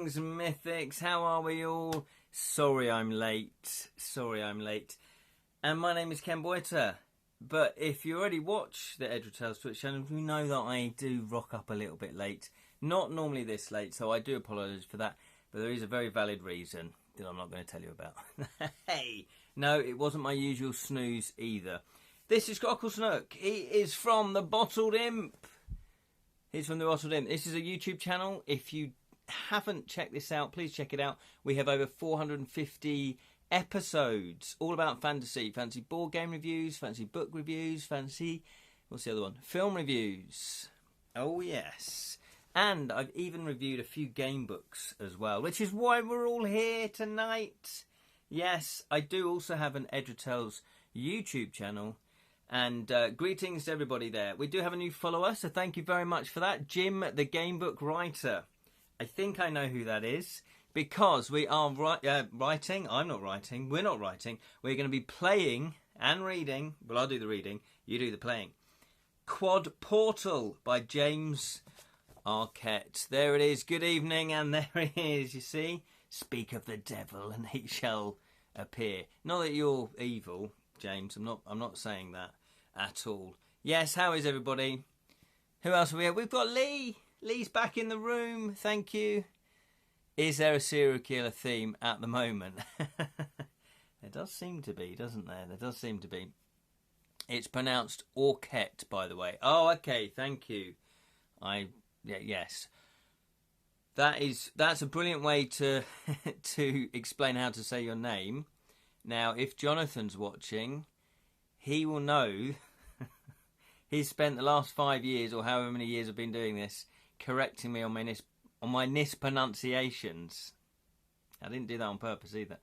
Greetings, Mythics. How are we all? Sorry I'm late. And my name is Ken Boyter. But if you already watch the Edra Tales Twitch channel, you know that I do rock up a little bit late. Not normally this late, so I do apologise for that. But there is a very valid reason that I'm not going to tell you about. Hey! No, it wasn't my usual snooze either. This is Cockle Snook. He is from the Bottled Imp. This is a YouTube channel. If you haven't checked this out, please check it out. We have over 450 episodes, all about fantasy. Fancy board game reviews, fancy book reviews, fancy... what's the other one? Film reviews. Oh, yes. And I've even reviewed a few game books as well, which is why we're all here tonight. Yes, I do also have an Edra Tales YouTube channel. And greetings to everybody there. We do have a new follower, so thank you very much for that. Jim, the Gamebook Writer. I think I know who that is. Because we are writing. I'm not writing. We're not writing. We're going to be playing and reading. Well, I'll do the reading. You do the playing. Quadportal by James Aukett. There it is. Good evening. And there it is. You see? Speak of the devil and he shall appear. Not that you're evil, James. I'm not saying that at all. Yes, how is everybody? Who else are we have? We've got Lee. Lee's back in the room. Thank you. Is there a serial killer theme at the moment? There does seem to be, doesn't there? There does seem to be. It's pronounced Aukett, by the way. Oh, okay. Thank you. Yes. That's a brilliant way to to explain how to say your name. Now, if Jonathan's watching, he will know. He's spent the last 5 years, or however many years I've been doing this, correcting me on my mispronunciations. I didn't do that on purpose either.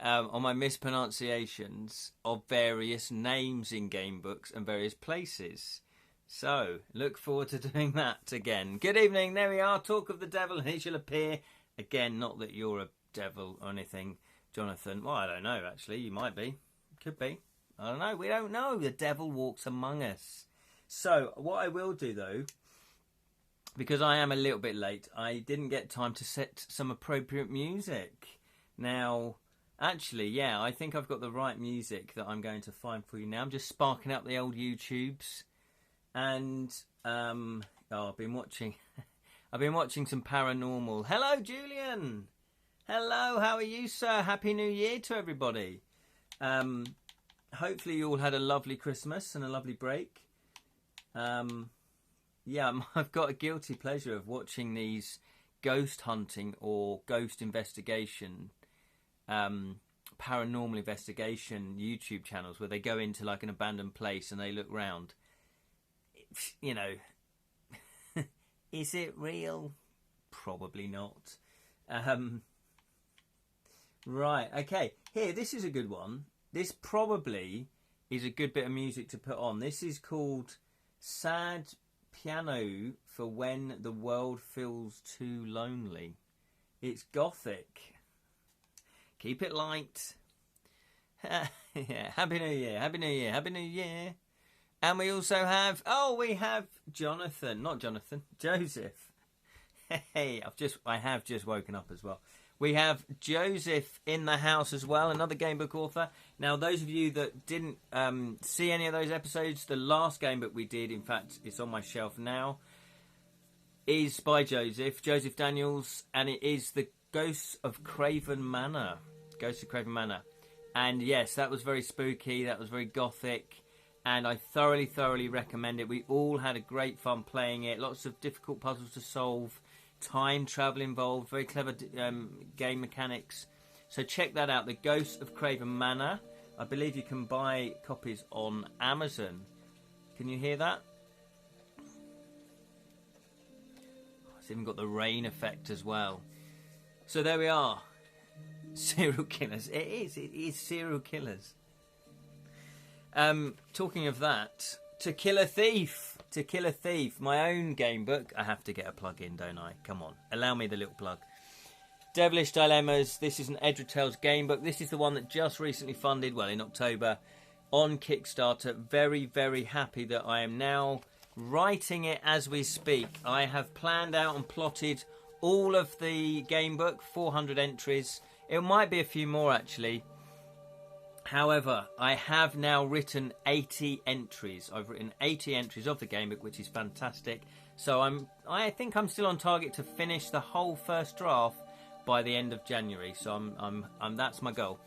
On my mispronunciations of various names in game books and various places. So, look forward to doing that again. Good evening, there we are. Talk of the devil and he shall appear. Again, not that you're a devil or anything, Jonathan. Well, I don't know, actually. You might be. Could be. I don't know. We don't know. The devil walks among us. So, what I will do, though, because I am a little bit late, I didn't get time to set some appropriate music. Now, actually, yeah, I think I've got the right music that I'm going to find for you now. I'm just sparking up the old YouTubes. And, I've been watching... I've been watching some paranormal. Hello, Julian! Hello, how are you, sir? Happy New Year to everybody. Hopefully you all had a lovely Christmas and a lovely break. Yeah, I've got a guilty pleasure of watching these ghost hunting or ghost investigation, paranormal investigation YouTube channels where they go into like an abandoned place and they look round. You know, is it real? Probably not. Right, okay. Here, this is a good one. This probably is a good bit of music to put on. This is called Sad Piano for When the World Feels Too Lonely. It's gothic. Keep it light. Yeah, Happy New Year, Happy New Year, Happy New Year. And we also have, we have Jonathan, not Jonathan, Joseph. Hey, I have just woken up as well. We have Joseph in the house as well, another gamebook author. Now, those of you that didn't see any of those episodes, the last gamebook we did, in fact, it's on my shelf now, is by Joseph Daniels, and it is The Ghosts of Craven Manor. Ghosts of Craven Manor. And yes, that was very spooky, that was very gothic, and I thoroughly recommend it. We all had a great fun playing it, lots of difficult puzzles to solve, time travel involved, very clever game mechanics. So check that out, The Ghosts of Craven Manor. I believe you can buy copies on Amazon. Can you hear that? It's even got the rain effect as well. So there we are. Serial killers. It is serial killers. Talking of that, To Kill a Thief. To Kill a Thief, my own game book. I have to get a plug in, don't I? Come on, allow me the little plug. Devilish Dilemmas. This is an Edra Tales game book. This is the one that just recently funded, well, in October, on Kickstarter. Very happy that I am now writing it as we speak. I have planned out and plotted all of the game book, 400 entries. It might be a few more actually. However, I have now written 80 entries. I've written 80 entries of the game book, which is fantastic. So I think I'm still on target to finish the whole first draft by the end of January. So I'm that's my goal.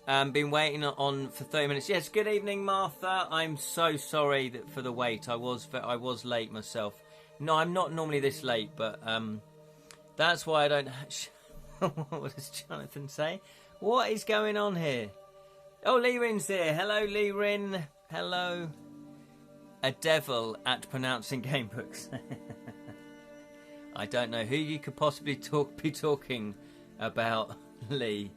Been waiting on for 30 minutes. Yes, good evening, Martha. I'm so sorry for the wait. I was late myself. No, I'm not normally this late, but that's why I don't. What does Jonathan say? What is going on here? Oh, Lee Rin's there. Hello, Lee Rin. Hello. A devil at pronouncing game books. I don't know who you could possibly be talking about, Lee.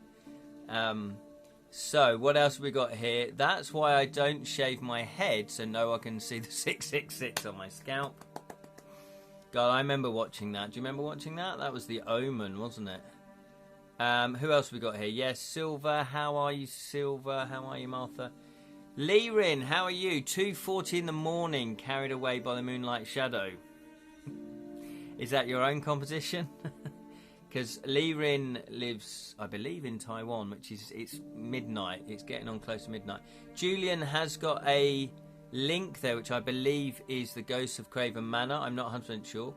So, what else have we got here? That's why I don't shave my head, so no one can see the 666 on my scalp. God, I remember watching that. Do you remember watching that? That was The Omen, wasn't it? Who else have we got here? Yes, Silver. How are you, Silver? How are you, Martha? Lee Rin, how are you? 2:40 in the morning, carried away by the moonlight shadow. Is that your own composition? Because Lee Rin lives, I believe, in Taiwan, which is, it's midnight. It's getting on close to midnight. Julian has got a link there, which I believe is the Ghosts of Craven Manor. I'm not 100% sure.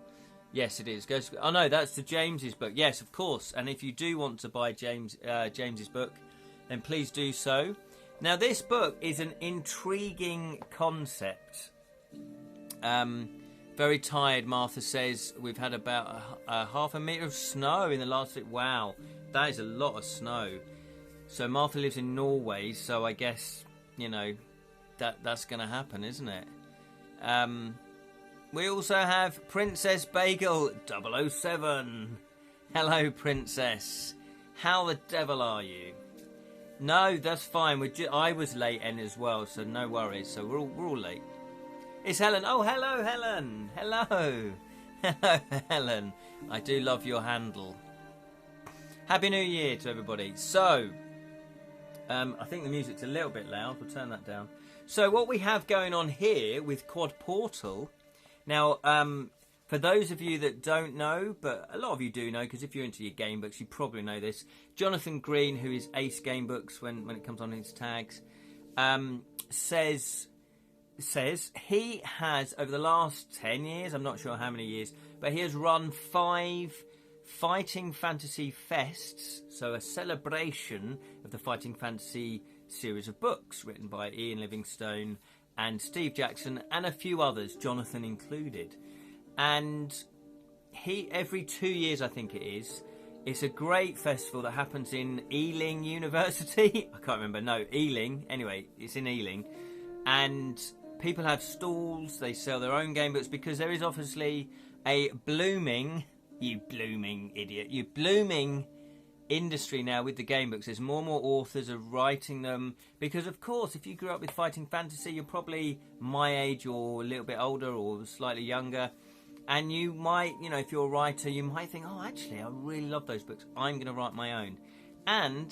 Yes, it is. Oh no, that's to James's book. Yes, of course. And if you do want to buy James's book, then please do so. Now, this book is an intriguing concept. Very tired, Martha says. We've had about a half a metre of snow in the last week. Wow, that is a lot of snow. So Martha lives in Norway, so I guess, you know, that's going to happen, isn't it? We also have Princess Bagel 007. Hello, Princess. How the devil are you? No, that's fine. I was late in as well, so no worries. So we're all late. It's Helen. Oh, hello, Helen. Hello. Hello, Helen. I do love your handle. Happy New Year to everybody. So, I think the music's a little bit loud. We'll turn that down. So what we have going on here with Quadportal. Now, for those of you that don't know, but a lot of you do know, because if you're into your game books, you probably know this. Jonathan Green, who is Ace Game Books when it comes on his tags, says he has, over the last 10 years, I'm not sure how many years, but he has run 5 Fighting Fantasy Fests, so a celebration of the Fighting Fantasy series of books written by Ian Livingstone and Steve Jackson and a few others, Jonathan included. And he, every 2 years, I think it is, it's a great festival that happens in Ealing University. I can't remember. No, Ealing. Anyway, it's in Ealing. And people have stalls. They sell their own game books because there is obviously a blooming, you blooming idiot, you blooming industry now with the game books. There's more and more authors are writing them because, of course, if you grew up with Fighting Fantasy, you're probably my age or a little bit older or slightly younger. And you might, you know, if you're a writer, you might think, oh, actually, I really love those books. I'm going to write my own. And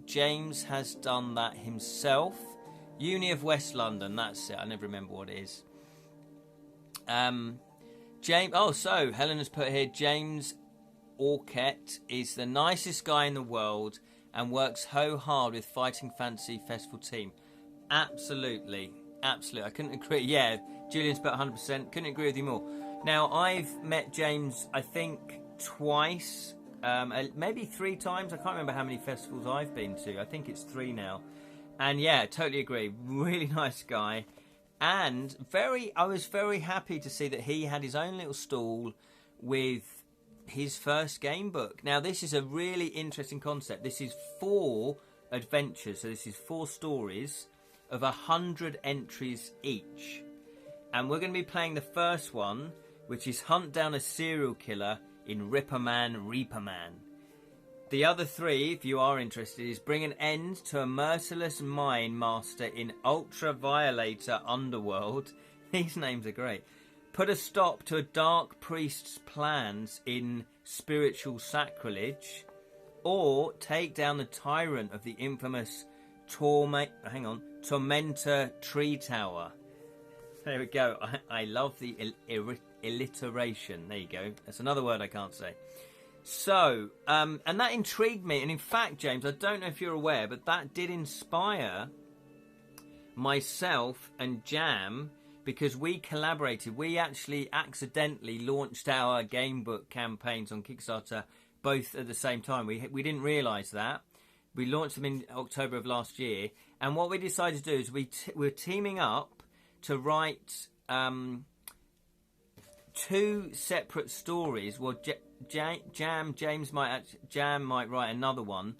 James has done that himself. Uni of West London, that's it. I never remember what it is. James. Oh, so Helen has put here, James Aukett is the nicest guy in the world and works so hard with Fighting Fantasy Festival team. Absolutely. Absolutely. I couldn't agree. Yeah, Julian's put 100%. Couldn't agree with you more. Now, I've met James, I think, twice, maybe 3 times. I can't remember how many festivals I've been to. I think it's 3 now. And yeah, totally agree. Really nice guy. And I was very happy to see that he had his own little stall with his first game book. Now, this is a really interesting concept. This is 4 adventures. So this is 4 stories of 100 entries each. And we're going to be playing the first one, which is Hunt Down a Serial Killer in Reaperman. The other 3, if you are interested, is Bring an End to a Merciless Mine Master in Ultraviolator Underworld. These names are great. Put a Stop to a Dark Priest's Plans in Spiritual Sacrilege. Or Take Down the Tyrant of the infamous Tormentor Tree Tower. There we go. I love the alliteration. There you go. That's another word I can't say. So, and that intrigued me. And in fact, James, I don't know if you're aware, but that did inspire myself and Jam, because we collaborated. We actually accidentally launched our game book campaigns on Kickstarter both at the same time. We didn't realise that. We launched them in October of last year. And what we decided to do is we're teaming up to write 2 separate stories. Well, Jam might write another one.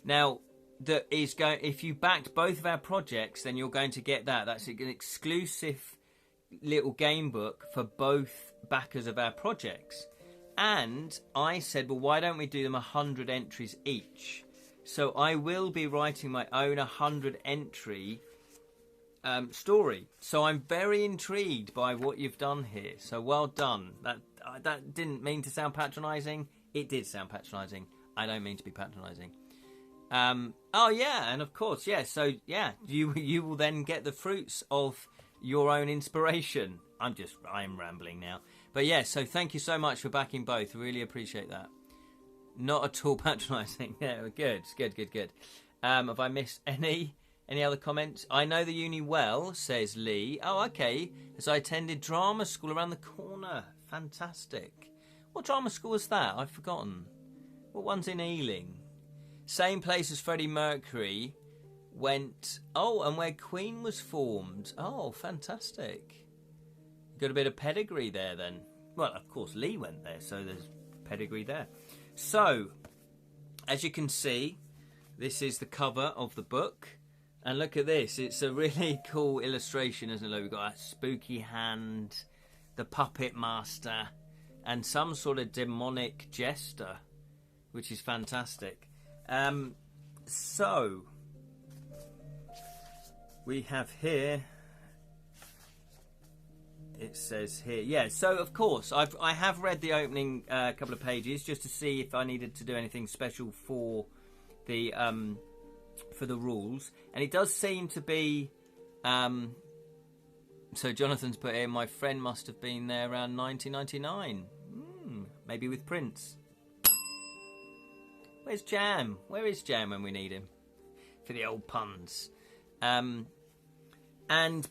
Now, that is going. If you backed both of our projects, then you're going to get that. That's an exclusive little game book for both backers of our projects. And I said, well, why don't we do them 100 entries each? So I will be writing my own 100 entry story. So I'm very intrigued by what you've done here. So well done. That didn't mean to sound patronising. It did sound patronising. I don't mean to be patronising. Oh yeah, and of course, yeah. So yeah, you will then get the fruits of your own inspiration. I'm rambling now, but yeah. So thank you so much for backing both. Really appreciate that. Not at all patronising. Yeah, good. Have I missed any other comments? I know the uni well, says Lee. Oh, okay. As I attended drama school around the corner. Fantastic. What drama school was that? I've forgotten. What one's in Ealing? Same place as Freddie Mercury went. Oh, and where Queen was formed. Oh, fantastic. Got a bit of pedigree there then. Well, of course, Lee went there, so there's pedigree there. So, as you can see, this is the cover of the book. And look at this. It's a really cool illustration, isn't it? We've got a spooky hand, the puppet master, and some sort of demonic jester, which is fantastic. So we have here, it says here, yeah. So of course I have read the opening couple of pages just to see if I needed to do anything special for the rules, and it does seem to be. So Jonathan's put in, my friend must have been there around 1999, maybe with Prince. Where's Jam? Where is Jam when we need him? For the old puns. And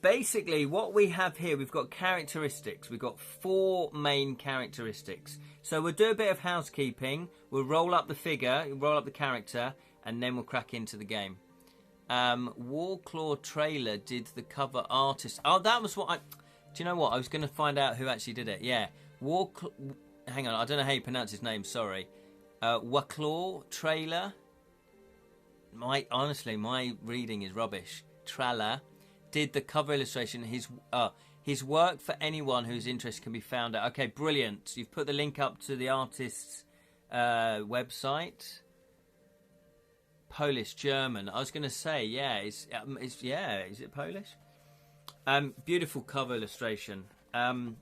basically what we have here, we've got characteristics. We've got 4 main characteristics. So we'll do a bit of housekeeping. We'll roll up the figure, roll up the character, and then we'll crack into the game. Warclaw Trailer did the cover artist. Oh, that was what I... Do you know what? I was going to find out who actually did it. Yeah. Hang on, I don't know how you pronounce his name, sorry. Warclaw Trailer. Honestly, my reading is rubbish. Trailer did the cover illustration. His work for anyone who's interested can be found at... Okay, brilliant. You've put the link up to the artist's website. Polish, German. I was going to say, yeah. Is it Polish? Beautiful cover illustration. And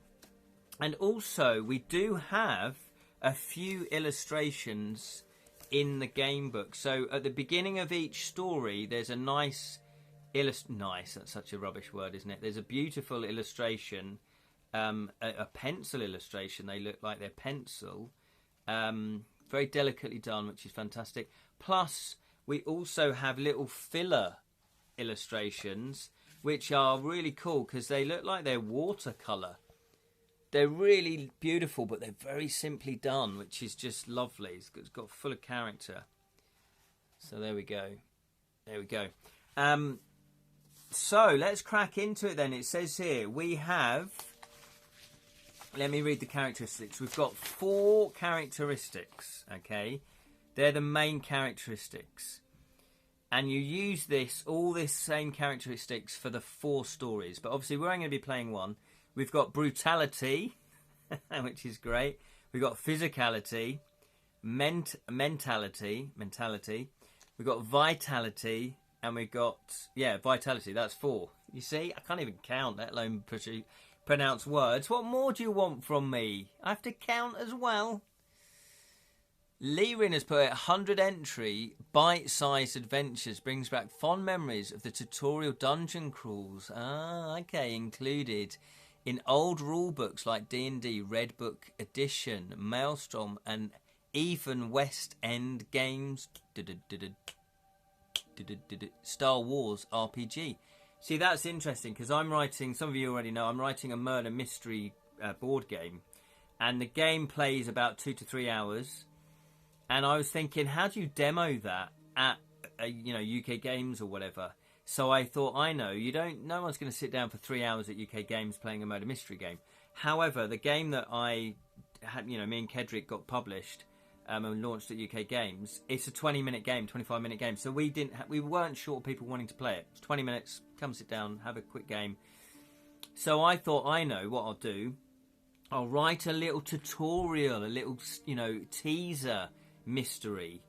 also, we do have a few illustrations in the game book. So at the beginning of each story, there's a nice, that's such a rubbish word, isn't it? There's a beautiful illustration, a pencil illustration. They look like they're pencil. Very delicately done, which is fantastic. Plus, we also have little filler illustrations, which are really cool because they look like they're watercolour. They're really beautiful, but they're very simply done, which is just lovely. It's got full of character. So there we go. So let's crack into it then. It says here we have... Let me read the characteristics. We've got 4 characteristics, okay? They're the main characteristics. And you use all this same characteristics for the 4 stories. But obviously we're only going to be playing 1. We've got brutality, which is great. We've got physicality, mentality. We've got vitality, and we've got, vitality. That's 4. You see, I can't even count, let alone pronounce words. What more do you want from me? I have to count as well. Leerin has put it, 100 entry, bite-sized adventures brings back fond memories of the tutorial dungeon crawls. Ah, okay, included in old rule books like D&D Red Book Edition, Maelstrom and Even West End Games Star Wars RPG. See, that's interesting because I'm writing, some of you already know, I'm writing a murder mystery board game, and the game plays about 2 to 3 hours. And I was thinking, how do you demo that at UK Games or whatever? So I thought, no one's going to sit down for 3 hours at UK Games playing a murder mystery game. However, the game that I had, me and Kedrick got published and launched at UK Games, it's a 20-minute game, 25-minute game. So we weren't short of people wanting to play it. It's 20 minutes, come sit down, have a quick game. So I thought, I know what I'll do. I'll write a little tutorial, a little, teaser mystery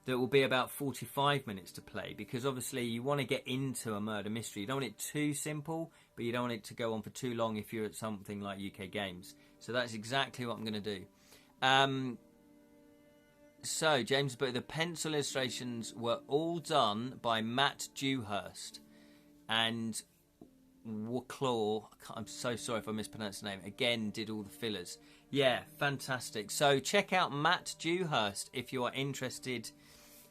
that will be about 45 minutes to play, because obviously you want to get into a murder mystery. You don't want it too simple, but you don't want it to go on for too long if you're at something like UK Games. So that's exactly what I'm going to do. So James, but the pencil illustrations were all done by Matt Dewhurst and Claw. I'm so sorry if I mispronounced the name. Again, did all the fillers. Yeah, fantastic. So check out Matt Dewhurst if you are interested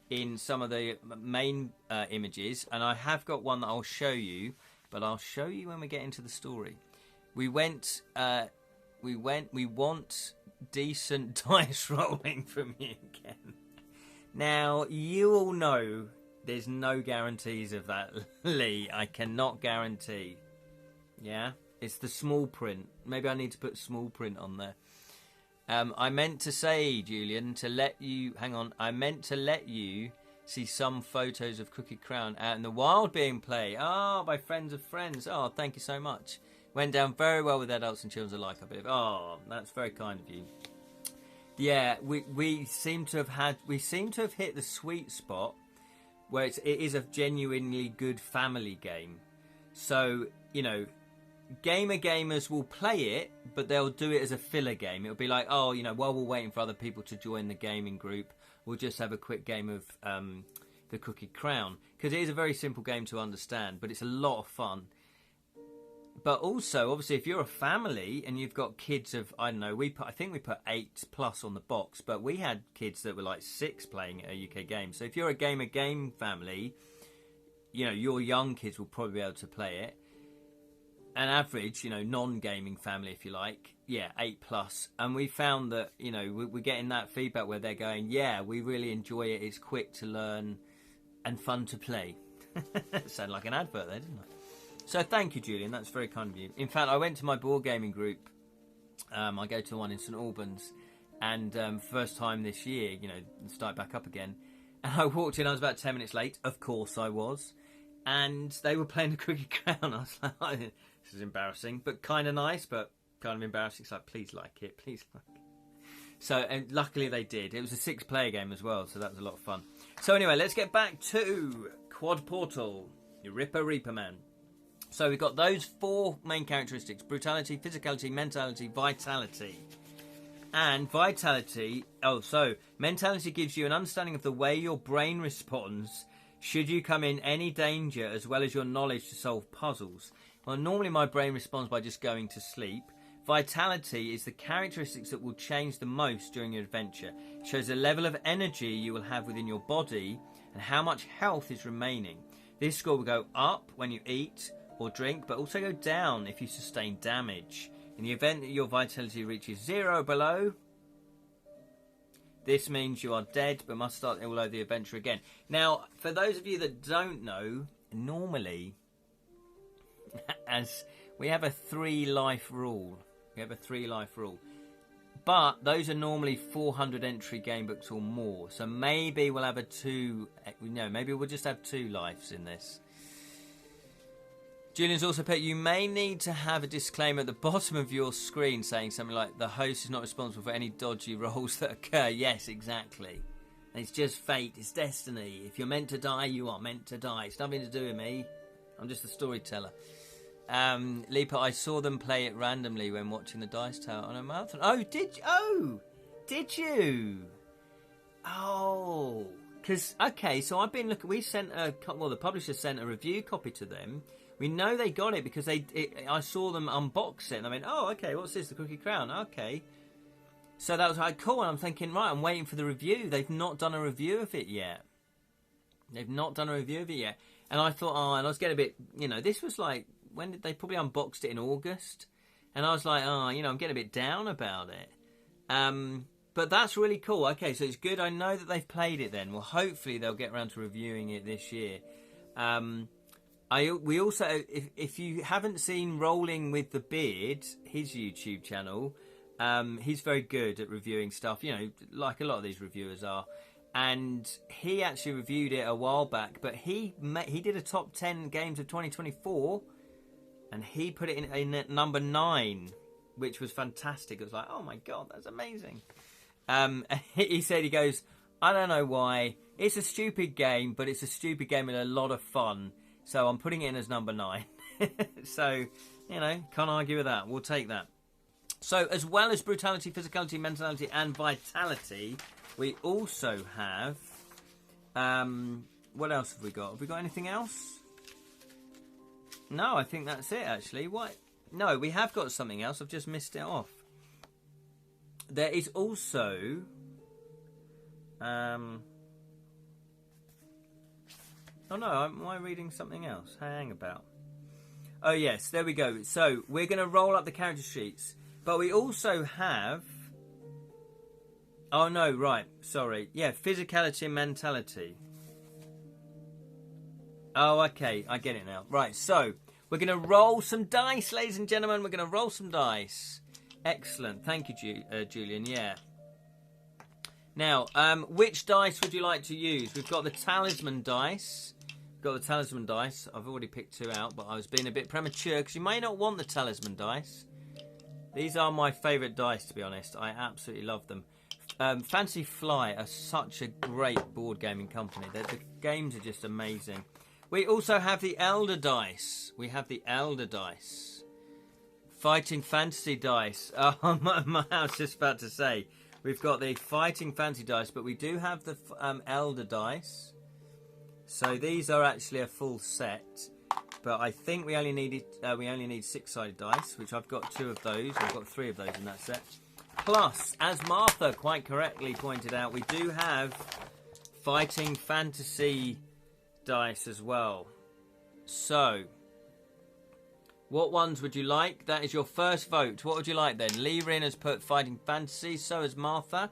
in some of the main images, and I have got one that I'll show you, but I'll show you when we get into the story. We want decent dice rolling from you again. Now, you all know there's no guarantees of that, Lee. I cannot guarantee. Yeah? It's the small print. Maybe I need to put small print on there. I meant to say, Julian, I meant to let you see some photos of Crooked Crown out in the wild being played. Oh, by friends of friends. Oh, thank you so much. Went down very well with adults and children alike, I believe. Oh, that's very kind of you. Yeah, we seem to have hit the sweet spot where it is a genuinely good family game. So, gamers will play it, but they'll do it as a filler game. It'll be like, while we're waiting for other people to join the gaming group, we'll just have a quick game of the Crooked Crown, because it is a very simple game to understand, but it's a lot of fun. But also, obviously, if you're a family and you've got kids of, I think we put 8+ on the box, but we had kids that were like 6 playing at a UK game. So if you're a game family, your young kids will probably be able to play it. An average, non-gaming family, if you like, 8+. And we found that, we're getting that feedback where they're going, yeah, we really enjoy it. It's quick to learn and fun to play. Sounded like an advert there, didn't I? So thank you, Julian. That's very kind of you. In fact, I went to my board gaming group. I go to one in St Albans. And first time this year, start back up again. And I walked in, I was about 10 minutes late. Of course I was. And they were playing the Crooked Crown. I was like, this is embarrassing, but kind of nice, but kind of embarrassing. It's like, please like it, please like it. So, and luckily they did. It was a 6-player game as well, so that was a lot of fun. So anyway, let's get back to Quadportal, Reaperman. So we've got those 4 main characteristics: brutality, physicality, mentality, vitality. And vitality, mentality gives you an understanding of the way your brain responds should you come in any danger, as well as your knowledge to solve puzzles. Well, normally my brain responds by just going to sleep. Vitality is the characteristics that will change the most during your adventure. It shows the level of energy you will have within your body and how much health is remaining. This score will go up when you eat or drink, but also go down if you sustain damage. In the event that your vitality reaches 0 or below, this means you are dead, but must start all over the adventure again. Now, for those of you that don't know, normally, as we have a 3-life rule. But those are normally 400 entry game books or more. So maybe we'll have maybe we'll just have 2 lives in this. Julian's also put, you may need to have a disclaimer at the bottom of your screen saying something like, the host is not responsible for any dodgy rolls that occur. Yes, exactly. It's just fate, it's destiny. If you're meant to die, you are meant to die. It's nothing to do with me. I'm just a storyteller. Leaper, I saw them play it randomly when watching the Dice Tower on a marathon. Oh, did you? Oh, did you? Oh, because, okay, so I've been looking, the publisher sent a review copy to them. We know they got it because I saw them unbox it and I went, oh, okay, what's this? The Crooked Crown, okay. So that was like cool, and I'm thinking, right, I'm waiting for the review. They've not done a review of it yet. And I thought, and I was getting a bit, this was like, when did they probably unboxed it in August? And I was like, I'm getting a bit down about it. But that's really cool. Okay, so it's good. I know that they've played it then. Well, hopefully they'll get around to reviewing it this year. We also, if you haven't seen Rolling with the Beard, his YouTube channel, he's very good at reviewing stuff, like a lot of these reviewers are. And he actually reviewed it a while back, but he did a top 10 games of 2024, and he put it in at number 9, which was fantastic. It was like, oh my god, that's amazing. He said, he goes, I don't know why. It's a stupid game, but it's a stupid game and a lot of fun. So I'm putting it in as number 9. So, can't argue with that. We'll take that. So, as well as brutality, physicality, mentality, and vitality, we also have... what else have we got? Have we got anything else? No, I think that's it, actually. What? No, we have got something else. I've just missed it off. There is also... Oh no, am I reading something else? Hang about. Oh yes, there we go. So, we're going to roll up the character sheets. But we also have... Oh no, right, sorry. Yeah, physicality and mentality. Oh, okay, I get it now. Right, so, we're going to roll some dice, ladies and gentlemen. We're going to roll some dice. Excellent, thank you, Julian, yeah. Now, which dice would you like to use? We've got the talisman dice. I've already picked 2 out, but I was being a bit premature because you may not want the talisman dice. These are my favourite dice, to be honest. I absolutely love them. Fantasy Fly are such a great board gaming company. The games are just amazing. We also have the Elder dice. Fighting Fantasy dice. Oh, I was just about to say. We've got the Fighting Fantasy dice, but we do have the Elder dice. So these are actually a full set. But I think we only need 6-sided dice, which I've got 2 of those. I've got 3 of those in that set. Plus, as Martha quite correctly pointed out, we do have Fighting Fantasy dice as well. So, what ones would you like? That is your first vote. What would you like then? Lee Rin has put Fighting Fantasy, so has Martha.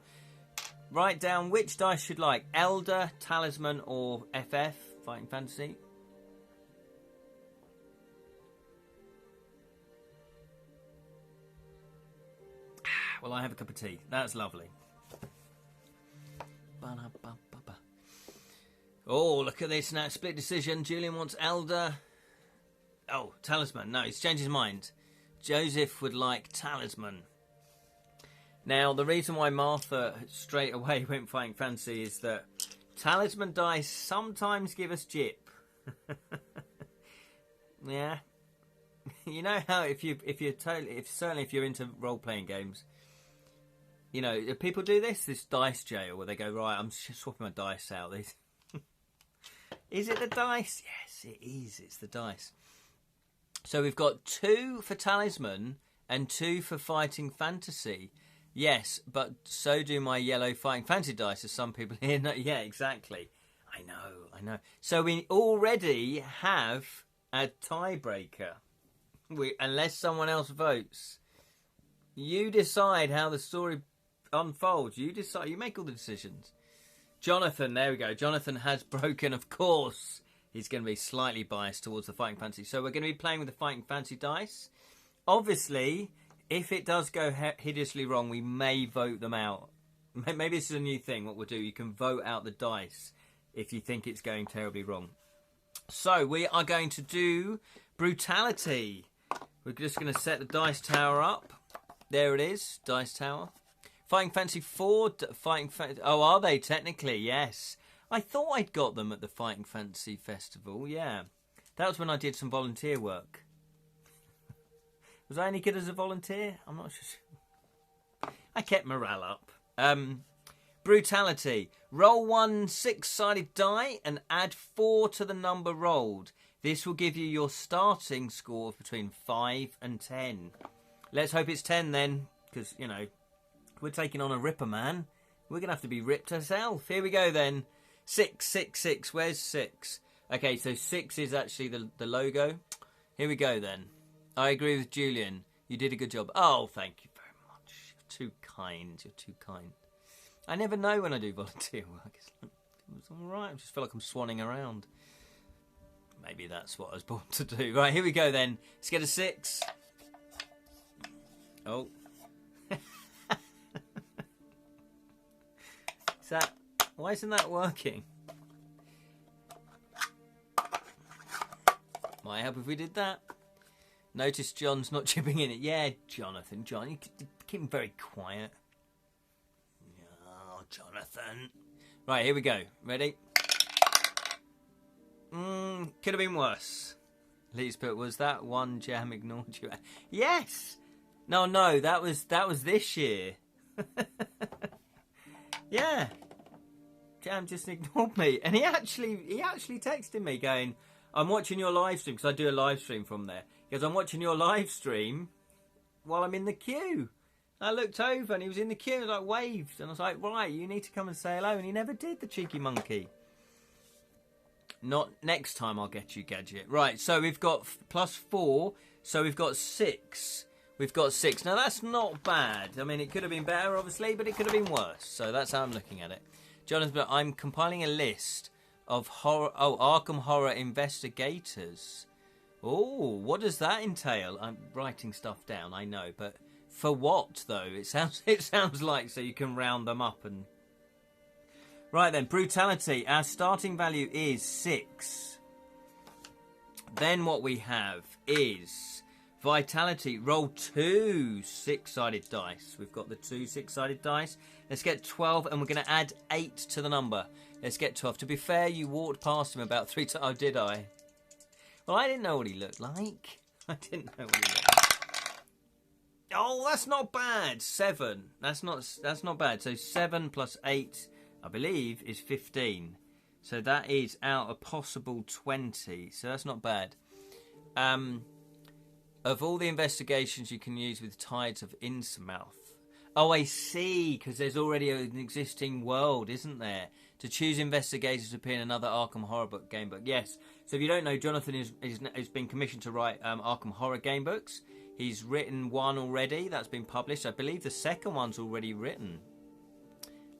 Write down which dice you'd like. Elder, Talisman, or FF, Fighting Fantasy. Well, I have a cup of tea. That's lovely. Oh, look at this now. Split decision. Julian wants Elder. Oh, Talisman. No, he's changed his mind. Joseph would like Talisman. Now, the reason why Martha straight away went Fighting Fantasy is that Talisman dice sometimes give us jip. Yeah. You know how if you're into role-playing games, people do this dice jail where they go, right, I'm just swapping my dice out. Is it the dice? Yes, it is. It's the dice. So we've got 2 for Talisman and 2 for Fighting Fantasy. Yes, but so do my yellow Fighting Fantasy dice, as some people here know. Yeah, exactly. I know. So we already have a tiebreaker. Unless someone else votes. You decide how the story unfolds. You decide. You make all the decisions. Jonathan, there we go. Jonathan has broken, of course. He's going to be slightly biased towards the Fighting Fantasy. So we're going to be playing with the Fighting Fantasy dice. Obviously, if it does go hideously wrong, we may vote them out. Maybe this is a new thing. What we'll do, you can vote out the dice if you think it's going terribly wrong. So we are going to do brutality. We're just going to set the dice tower up. There it is, dice tower. Fighting Fantasy 4, oh, are they technically? Yes. I thought I'd got them at the Fighting Fantasy Festival, yeah. That was when I did some volunteer work. Was I any good as a volunteer? I'm not sure. I kept morale up. Brutality. Roll 1 6-sided die and add 4 to the number rolled. This will give you your starting score of between 5 and 10. Let's hope it's 10 then, because, We're taking on a Reaperman. We're going to have to be ripped ourselves. Here we go then. 6, 6, 6. Where's 6? Okay, so 6 is actually the logo. Here we go then. I agree with Julian. You did a good job. Oh, thank you very much. You're too kind. You're too kind. I never know when I do volunteer work. It's all right. I just feel like I'm swanning around. Maybe that's what I was born to do. Right, here we go then. Let's get a 6. Oh. Why isn't that working? Might help if we did that. Notice John's not chipping in it. Yeah, Jonathan. John, you keep him very quiet. Oh, Jonathan. Right, here we go. Ready? Could have been worse. Lee's put, was that one Jam ignored you? Yes! No, that was this year. Yeah. Jam just ignored me. And he actually texted me going, I'm watching your live stream, because I do a live stream from there. He goes, I'm watching your live stream while I'm in the queue. I looked over and he was in the queue and I waved. And I was like, right, you need to come and say hello. And he never did, the cheeky monkey. Not next time I'll get you, Gadget. Right, so we've got +4. So we've got 6. We've got 6. Now, that's not bad. I mean, it could have been better, obviously, but it could have been worse. So that's how I'm looking at it. Jonathan, I'm compiling a list of Arkham Horror investigators. Oh, what does that entail? I'm writing stuff down, I know, but for what though? It sounds like so you can round them up and. Right then, brutality. Our starting value is 6. Then what we have is vitality. Roll 2 6-sided dice. We've got the 2 6-sided dice. Let's get 12, and we're going to add 8 to the number. Let's get 12. To be fair, you walked past him about 3 times. Oh, did I? Well, I didn't know what he looked like. I didn't know what he looked like. Oh, that's not bad. 7. That's not bad. So 7 plus 8, I believe, is 15. So that is out a possible 20. So that's not bad. Of all the investigations you can use with Tides of Innsmouth. Oh, I see, because there's already an existing world, isn't there? To choose investigators to appear in another Arkham Horror book game book. Yes. So if you don't know, Jonathan has been commissioned to write Arkham Horror game books. He's written one already. That's been published. I believe the second one's already written.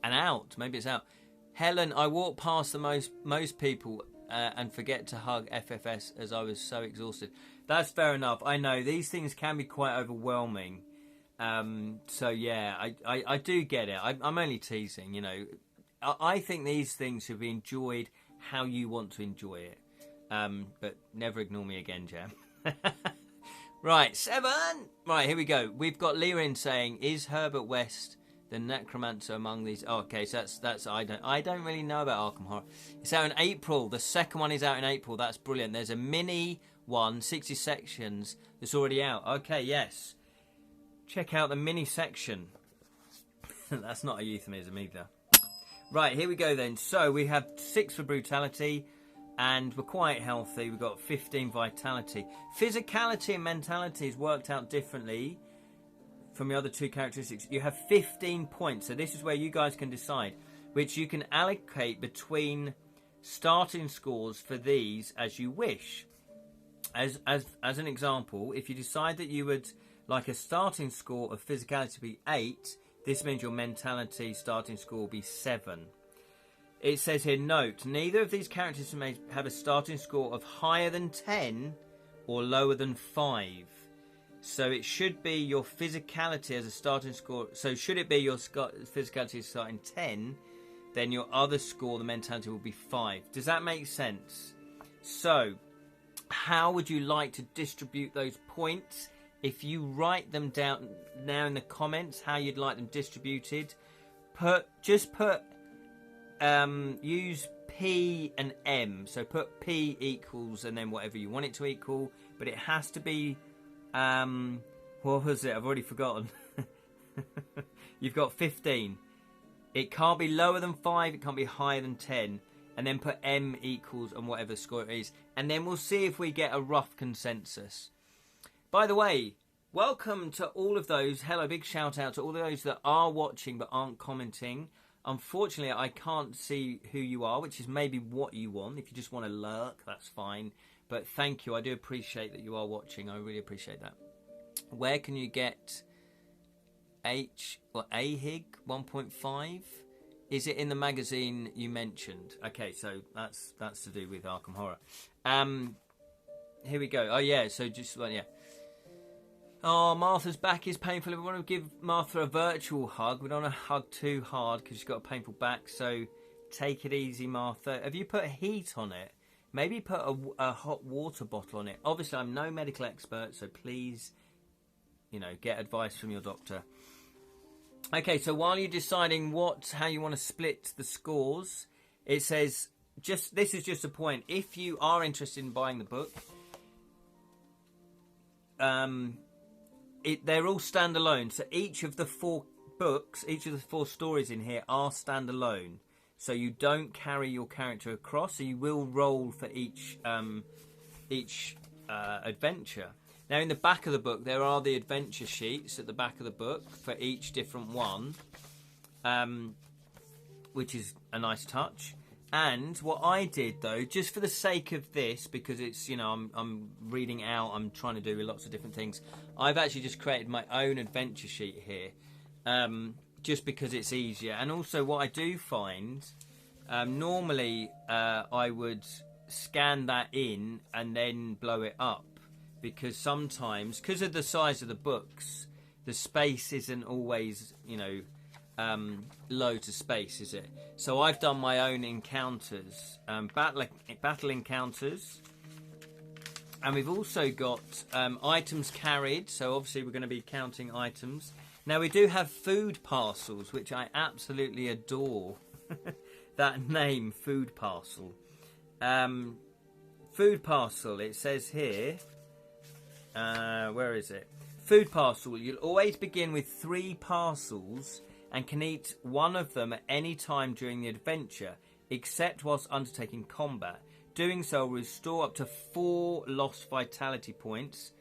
And out. Maybe it's out. Helen, I walk past the most people and forget to hug FFS as I was so exhausted. That's fair enough. I know. These things can be quite overwhelming. So yeah, I do get it. I'm only teasing, you know. I think these things should be enjoyed how you want to enjoy it. But never ignore me again, Jam. Right, 7. Right, here we go. We've got Lirin saying, is Herbert West the necromancer among these? Oh, okay, so that's I don't really know about Arkham Horror. It's out in April. The second one is out in April. That's brilliant. There's a mini one, 60 sections, that's already out. Okay, yes. Check out the mini section. That's not a euphemism either. Right, here we go then. So we have 6 for brutality, and we're quite healthy. We've got 15 vitality. Physicality and mentality is worked out differently from the other 2 characteristics. You have 15 points. So this is where you guys can decide, which you can allocate between starting scores for these as you wish. As an example, if you decide that you would like a starting score of physicality to be 8, this means your mentality starting score will be 7. It says here, note, neither of these characters may have a starting score of higher than 10 or lower than 5. So it should be your physicality as a starting score. So should it be your physicality starting 10, then your other score, the mentality, will be 5. Does that make sense? So how would you like to distribute those points? If you write them down now in the comments, how you'd like them distributed, use P and M. So put P equals and then whatever you want it to equal, but it has to be, what was it? I've already forgotten. You've got 15. It can't be lower than 5, it can't be higher than 10. And then put M equals and whatever the score it is. And then we'll see if we get a rough consensus. By the way, welcome to all of those. Hello, big shout out to all those that are watching but aren't commenting. Unfortunately, I can't see who you are, which is maybe what you want. If you just want to lurk, that's fine. But thank you. I do appreciate that you are watching. I really appreciate that. Where can you get AHIG 1.5? Is it in the magazine you mentioned? Okay, so that's to do with Arkham Horror. Here we go. Oh yeah, so just yeah. Oh, Martha's back is painful. We want to give Martha a virtual hug. We don't want to hug too hard because she's got a painful back. So take it easy, Martha. Have you put heat on it? Maybe put a hot water bottle on it. Obviously, I'm no medical expert, so please, get advice from your doctor. Okay, so while you're deciding how you want to split the scores, it says, this is just a point. If you are interested in buying the book, they're all standalone. So each of the 4 books, each of the 4 stories in here are standalone. So you don't carry your character across. So you will roll for each adventure. Now, in the back of the book, there are the adventure sheets at the back of the book for each different one, which is a nice touch. And what I did, though, just for the sake of this, because it's, I'm reading out, I'm trying to do lots of different things, I've actually just created my own adventure sheet here, just because it's easier. And also what I do find, normally I would scan that in and then blow it up. Because sometimes, because of the size of the books, the space isn't always, low to space, is it? So I've done my own encounters, battle encounters, and we've also got items carried. So obviously we're going to be counting items. Now we do have food parcels, which I absolutely adore. That name, food parcel. Food parcel. It says here. Where is it? Food parcel. You'll always begin with 3 parcels and can eat one of them at any time during the adventure, except whilst undertaking combat. Doing so will restore up to 4 lost vitality points.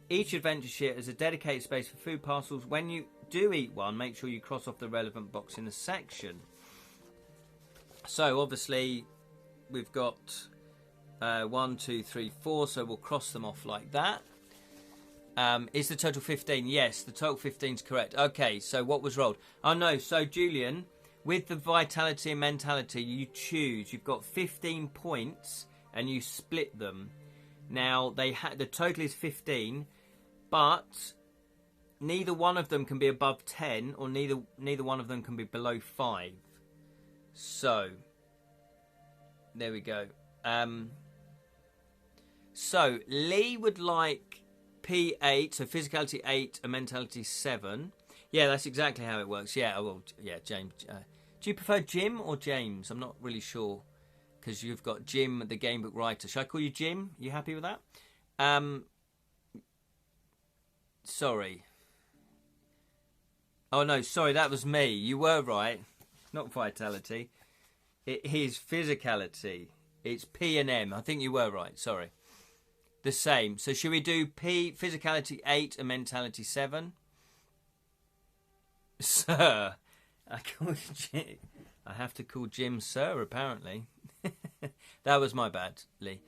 Each adventure sheet has a dedicated space for food parcels. When you do eat one, make sure you cross off the relevant box in the section. So obviously we've got 1, 2, 3, 4, so we'll cross them off like that. Is the total 15? Yes, the total 15 is correct. Okay, so what was rolled? Oh no, so Julian, with the vitality and mentality, you choose. You've got 15 points and you split them. Now, the total is 15, but neither one of them can be above 10 or neither one of them can be below 5. So, there we go. So, Lee would like P8, so physicality 8 and mentality 7. Yeah, that's exactly how it works. Yeah, well, yeah, James. Do you prefer Jim or James? I'm not really sure, because you've got Jim, the gamebook writer. Should I call you Jim? You happy with that? Sorry. Oh, no, sorry, that was me. You were right. Not vitality. It is physicality. It's P and M. I think you were right. Sorry. The same. So should we do P, physicality 8 and mentality 7? Sir. I have to call Jim Sir, apparently. That was my bad, Lee.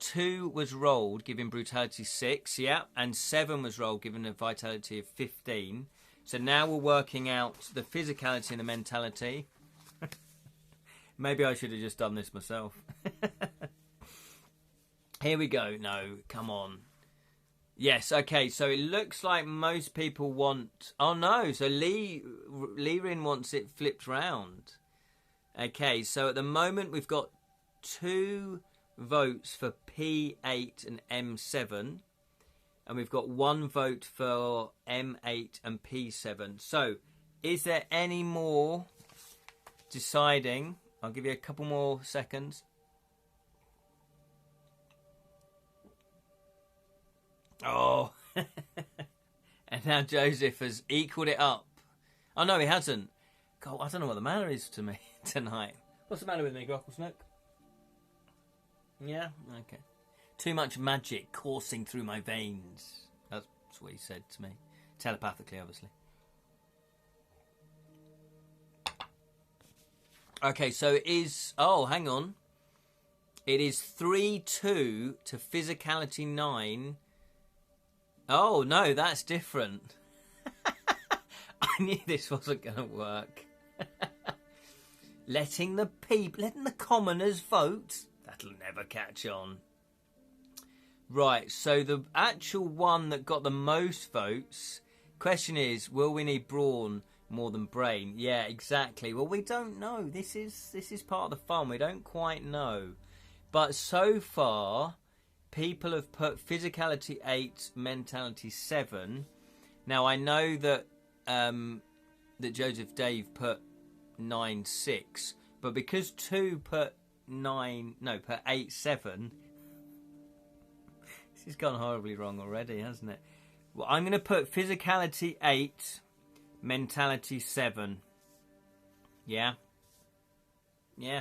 2 was rolled, giving brutality 6, yeah. And 7 was rolled, giving a vitality of 15. So now we're working out the physicality and the mentality. Maybe I should have just done this myself. Here we go. No, come on. Yes, okay, so it looks like most people want... Oh, no, so Lee-Rin wants it flipped round. Okay, so at the moment we've got 2 votes for P8 and M7. And we've got 1 vote for M8 and P7. So, is there any more deciding? I'll give you a couple more seconds. Oh, and now Joseph has equalled it up. Oh, no, he hasn't. God, I don't know what the matter is to me tonight. What's the matter with me, Grocklesnook? Yeah? Okay. Too much magic coursing through my veins. That's what he said to me. Telepathically, obviously. Okay, so it is... Oh, hang on. It is 3-2 to physicality 9. Oh, no, that's different. I knew this wasn't going to work. Letting the commoners vote? That'll never catch on. Right, so the actual one that got the most votes... Question is, will we need brawn more than brain? Yeah, exactly. Well, we don't know. This is part of the fun. We don't quite know. But so far, people have put physicality 8, mentality 7. Now, I know that that Joseph Dave put 9-6, but because 2 put 8-7, this has gone horribly wrong already, hasn't it? Well, I'm going to put physicality 8, mentality 7. Yeah. Yeah.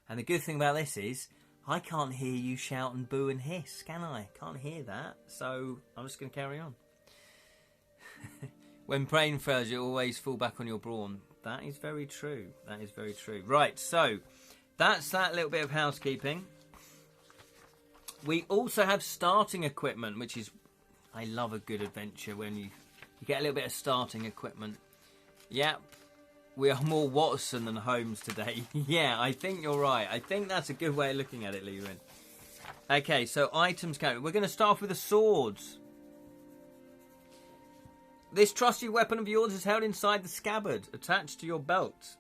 And the good thing about this is, I can't hear you shout and boo and hiss, can I? Can't hear that, so I'm just going to carry on. When brain fails, you always fall back on your brawn. That is very true. That is very true. Right, so that's that little bit of housekeeping. We also have starting equipment, which is... I love a good adventure when you get a little bit of starting equipment. Yep. We are more Watson than Holmes today. Yeah, I think you're right. I think that's a good way of looking at it, Lewin. Okay, so items count. We're going to start off with the swords. This trusty weapon of yours is held inside the scabbard, attached to your belt,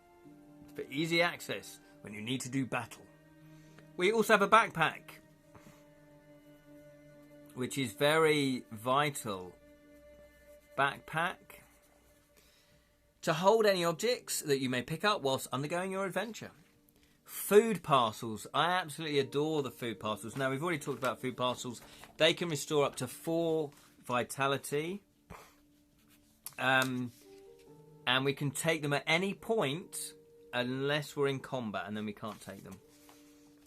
for easy access when you need to do battle. We also have a backpack, which is very vital. Backpack. To hold any objects that you may pick up whilst undergoing your adventure. Food parcels. I absolutely adore the food parcels. Now, we've already talked about food parcels. They can restore up to 4 vitality. And we can take them at any point unless we're in combat, and then we can't take them.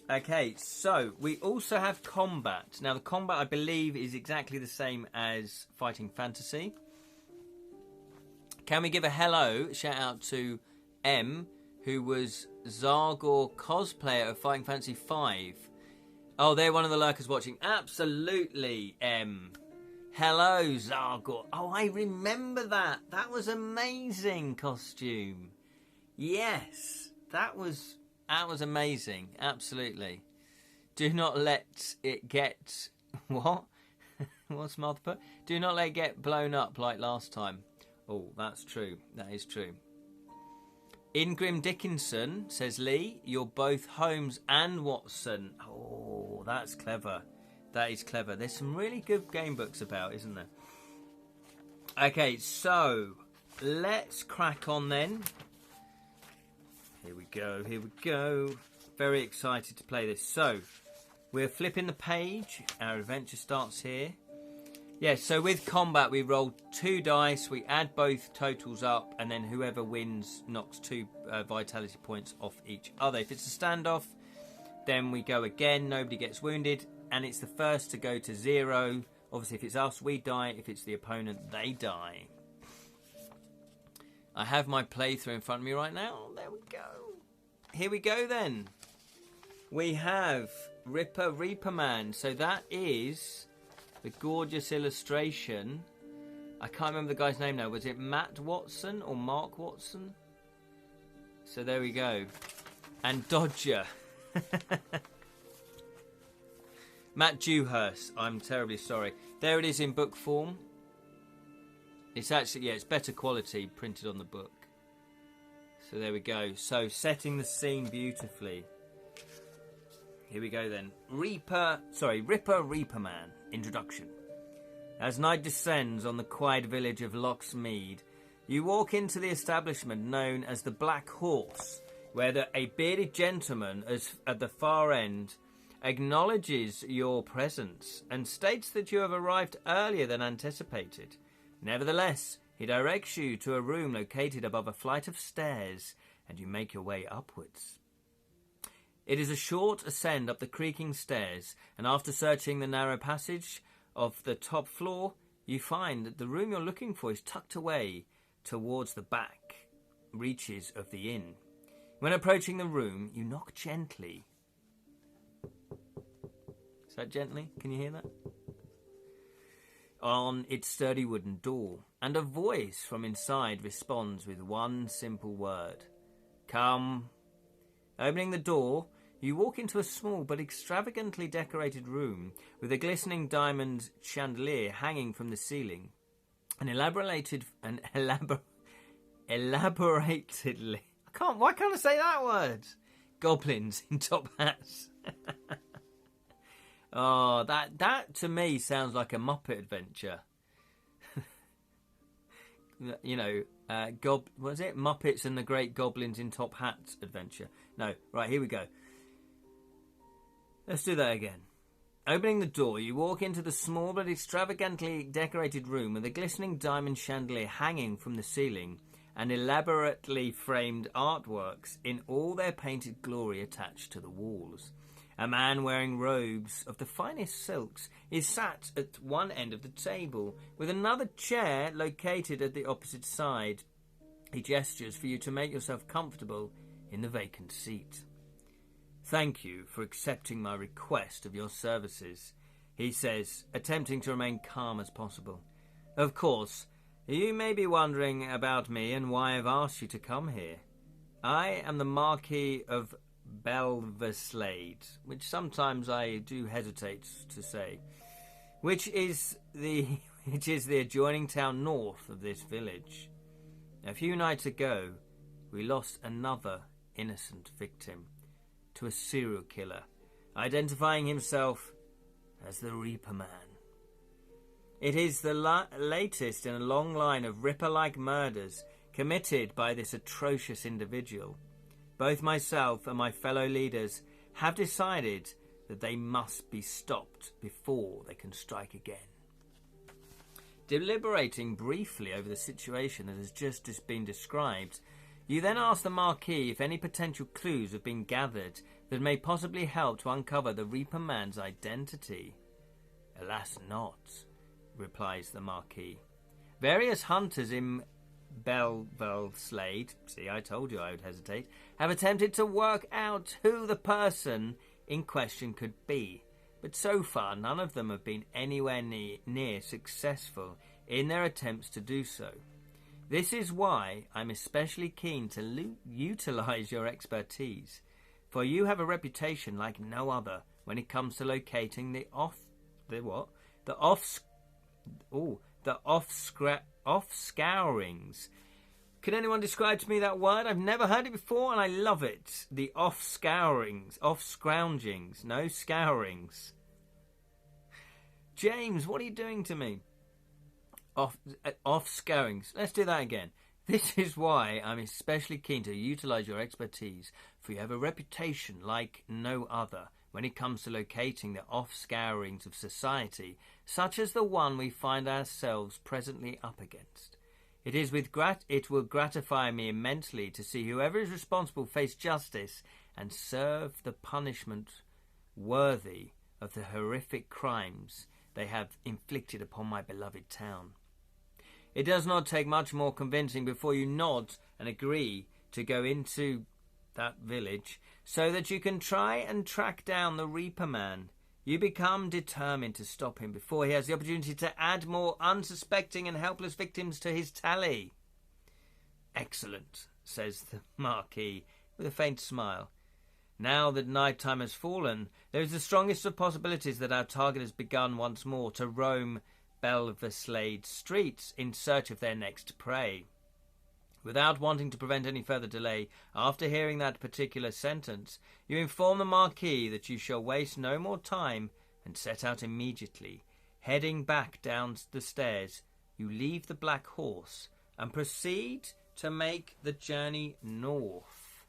Okay, so we also have combat. Now, the combat, I believe, is exactly the same as Fighting Fantasy. Can we give a hello, shout out to M, who was Zargor cosplayer of Fighting Fantasy 5. Oh, they're one of the lurkers watching. Absolutely, M. Hello, Zargor. Oh, I remember that. That was amazing costume. Yes, that was amazing. Absolutely. Do not let it get... What? What's Martha put? Do not let it get blown up like last time. Oh, that's true. That is true. Ingrim Dickinson, says Lee, you're both Holmes and Watson. Oh, that's clever. That is clever. There's some really good game books about, isn't there? Okay, so let's crack on then. Here we go, here we go. Very excited to play this. So, we're flipping the page. Our adventure starts here. Yeah, so with combat, we roll 2 dice, we add both totals up, and then whoever wins knocks 2 vitality points off each other. If it's a standoff, then we go again, nobody gets wounded, and it's the first to go to 0. Obviously, if it's us, we die. If it's the opponent, they die. I have my playthrough in front of me right now. There we go. Here we go then. We have Reaperman. So that is the gorgeous illustration. I can't remember the guy's name now. Was it Matt Watson or Mark Watson? So there we go. And Dodger. Matt Dewhurst. I'm terribly sorry. There it is in book form. It's actually, yeah, it's better quality printed on the book. So there we go. So setting the scene beautifully. Here we go then. Reaperman. Introduction. As night descends on the quiet village of Locksmead, you walk into the establishment known as the Black Horse, where a bearded gentleman at the far end acknowledges your presence and states that you have arrived earlier than anticipated. Nevertheless, he directs you to a room located above a flight of stairs, and you make your way upwards. It is a short ascend up the creaking stairs, and after searching the narrow passage of the top floor, you find that the room you're looking for is tucked away towards the back reaches of the inn. When approaching the room, you knock gently. Is that gently? Can you hear that? On its sturdy wooden door, and a voice from inside responds with one simple word. Come. Opening the door, you walk into a small but extravagantly decorated room with a glistening diamond chandelier hanging from the ceiling. Elaboratedly... Why can't I say that word? Goblins in top hats. Oh, that to me sounds like a Muppet adventure. You know, what is it? Muppets and the Great Goblins in Top Hats adventure. No, right, here we go. Let's do that again. Opening the door, you walk into the small but extravagantly decorated room with a glistening diamond chandelier hanging from the ceiling and elaborately framed artworks in all their painted glory attached to the walls. A man wearing robes of the finest silks is sat at one end of the table, with another chair located at the opposite side. He gestures for you to make yourself comfortable in the vacant seat. Thank you for accepting my request of your services, he says, attempting to remain calm as possible. Of course, you may be wondering about me and why I've asked you to come here. I am the Marquis of Belveslade, which sometimes I do hesitate to say, which is the adjoining town north of this village. A few nights ago, we lost another innocent victim to a serial killer, identifying himself as the Reaperman. It is the latest in a long line of Ripper-like murders committed by this atrocious individual. Both myself and my fellow leaders have decided that they must be stopped before they can strike again. Deliberating briefly over the situation that has just been described, you then ask the Marquis if any potential clues have been gathered that may possibly help to uncover the Reaperman's identity. Alas not, replies the Marquis. Various hunters in Belveslade, see, I told you I would hesitate, have attempted to work out who the person in question could be, but so far none of them have been anywhere near successful in their attempts to do so. This is why I'm especially keen to utilise your expertise, for you have a reputation like no other when it comes to locating the off-scourings. Can anyone describe to me that word? I've never heard it before and I love it. The off-scourings. Off-scroungings. No scourings. James, what are you doing to me? Off-scourings. Let's do that again. This is why I'm especially keen to utilise your expertise, for you have a reputation like no other when it comes to locating the off-scourings of society, such as the one we find ourselves presently up against. It will gratify me immensely to see whoever is responsible face justice and serve the punishment worthy of the horrific crimes they have inflicted upon my beloved town. It does not take much more convincing before you nod and agree to go into that village so that you can try and track down the Reaperman. You become determined to stop him before he has the opportunity to add more unsuspecting and helpless victims to his tally. Excellent, says the Marquis with a faint smile. Now that night time has fallen, there is the strongest of possibilities that our target has begun once more to roam Belveslade streets in search of their next prey. Without wanting to prevent any further delay, after hearing that particular sentence, you inform the Marquis that you shall waste no more time and set out immediately. Heading back down the stairs, you leave the Black Horse and proceed to make the journey north.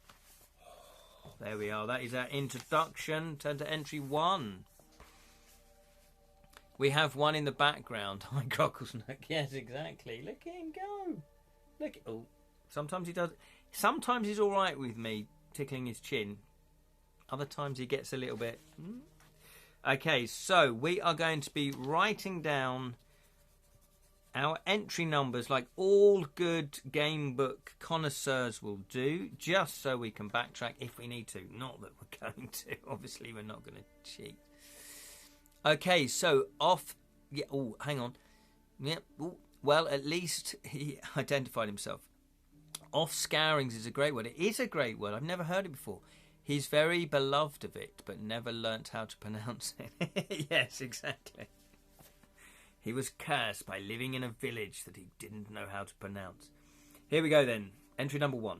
There we are. That is our introduction. Turn to entry 1. We have one in the background. Hi, Grocklesnook. Yes, exactly. Look at him go. Look. Oh, sometimes he does. Sometimes he's all right with me tickling his chin. Other times he gets a little bit. Okay, so we are going to be writing down our entry numbers, like all good game book connoisseurs will do, just so we can backtrack if we need to. Not that we're going to. Obviously, we're not going to cheat. Okay, so off... Yeah, oh, hang on. Yep. Yeah, well, at least he identified himself. Off scourings is a great word. It is a great word. I've never heard it before. He's very beloved of it, but never learnt how to pronounce it. Yes, exactly. He was cursed by living in a village that he didn't know how to pronounce. Here we go then. Entry number 1.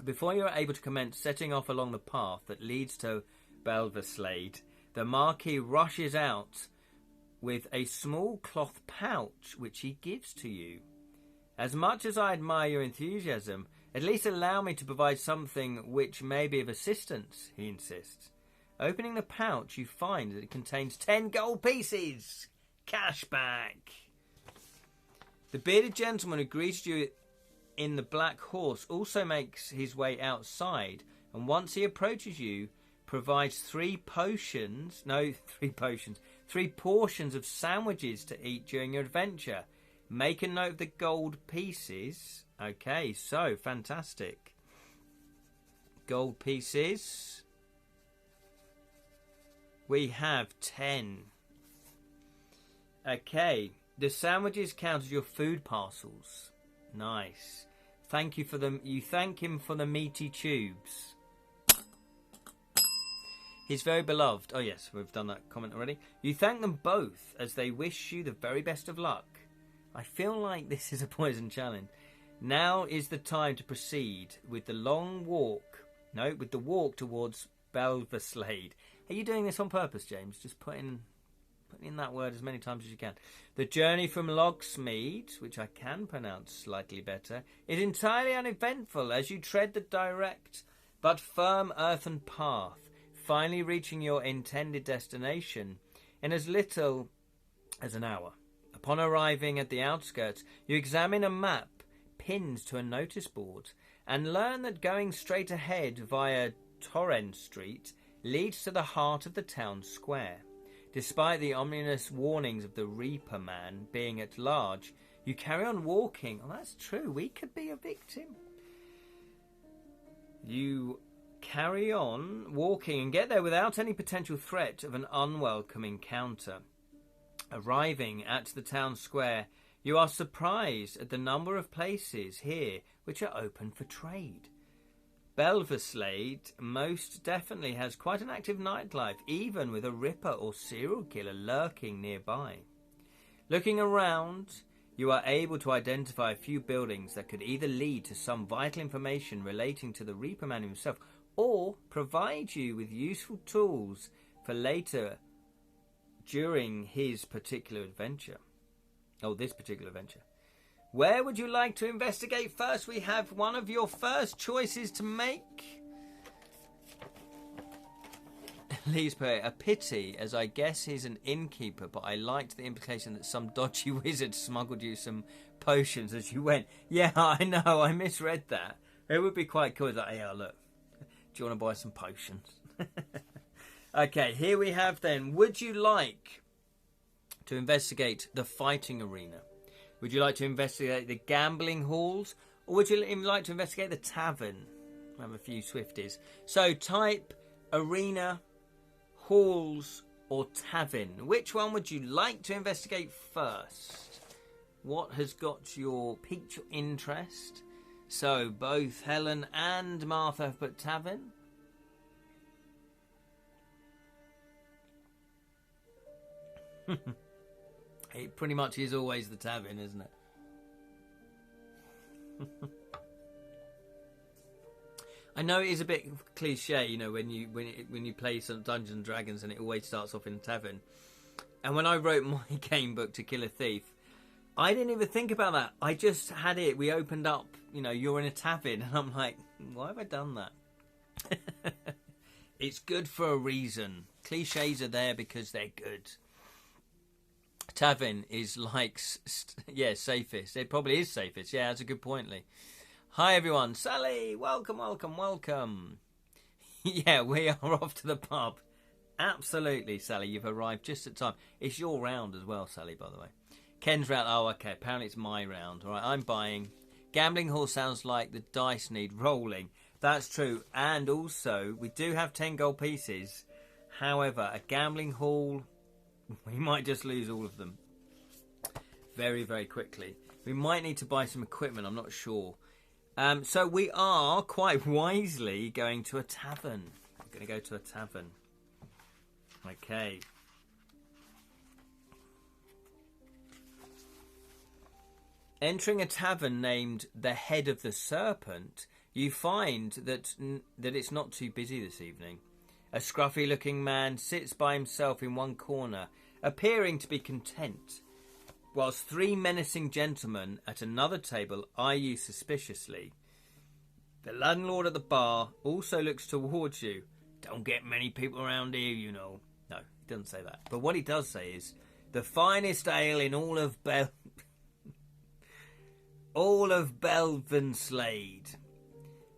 Before you are able to commence setting off along the path that leads to Belveslade, the Marquis rushes out with a small cloth pouch which he gives to you. As much as I admire your enthusiasm, at least allow me to provide something which may be of assistance, he insists. Opening the pouch, you find that it contains 10 gold pieces. Cash back. The bearded gentleman who greeted you in the Black Horse also makes his way outside, and once he approaches you, provides 3 portions of sandwiches to eat during your adventure. Make a note of the gold pieces. Okay, so fantastic. Gold pieces. We have 10. Okay, the sandwiches count as your food parcels. Nice. Thank you for them. You thank him for the meaty tubes. He's very beloved. Oh yes, we've done that comment already. You thank them both as they wish you the very best of luck. I feel like this is a poison challenge. Now is the time to proceed with the walk towards Belveslade. Are you doing this on purpose, James? Just putting in that word as many times as you can. The journey from Locksmead, which I can pronounce slightly better, is entirely uneventful as you tread the direct but firm earthen path, finally reaching your intended destination in as little as an hour. Upon arriving at the outskirts, you examine a map pinned to a notice board and learn that going straight ahead via Torrent Street leads to the heart of the town square. Despite the ominous warnings of the Reaperman being at large, you carry on walking. Oh, that's true. We could be a victim. You carry on walking and get there without any potential threat of an unwelcome encounter. Arriving at the town square, you are surprised at the number of places here which are open for trade. Belveslade most definitely has quite an active nightlife, even with a ripper or serial killer lurking nearby. Looking around, you are able to identify a few buildings that could either lead to some vital information relating to the Reaperman himself or provide you with useful tools for later during his particular adventure. Oh, this particular adventure. Where would you like to investigate first? We have one of your first choices to make. Lee's put a pity, as I guess he's an innkeeper, but I liked the implication that some dodgy wizard smuggled you some potions as you went. Yeah, I know, I misread that. It would be quite cool. Like, hey, look, do you want to buy some potions? Okay, here we have then. Would you like to investigate the fighting arena? Would you like to investigate the gambling halls? Or would you like to investigate the tavern? I have a few Swifties. So type arena, halls or tavern. Which one would you like to investigate first? What has piqued your interest? So both Helen and Martha have put tavern. It pretty much is always the tavern, isn't it? I know it is a bit cliche, you know, when you play some Dungeons and Dragons and it always starts off in a tavern. And when I wrote my game book, To Kill a Thief, I didn't even think about that. I just had it. We opened up, you know, you're in a tavern, and I'm like, why have I done that? It's good for a reason. Cliches are there because they're good. Tavern is like, safest. It probably is safest. Yeah, that's a good point, Lee. Hi, everyone. Sally, welcome. Yeah, we are off to the pub. Absolutely, Sally. You've arrived just at time. It's your round as well, Sally, by the way. Ken's round. Oh, okay. Apparently it's my round. All right, I'm buying. Gambling hall sounds like the dice need rolling. That's true. And also, we do have 10 gold pieces. However, a gambling hall, we might just lose all of them very, very quickly. We might need to buy some equipment. I'm not sure. So we are, quite wisely, going to a tavern. We're going to go to a tavern. Okay. Entering a tavern named the Head of the Serpent, you find that it's not too busy this evening. A scruffy-looking man sits by himself in one corner, appearing to be content, whilst 3 menacing gentlemen at another table eye you suspiciously. The landlord at the bar also looks towards you. Don't get many people around here, you know. No, he doesn't say that. But what he does say is, the finest ale in all of Belveslade.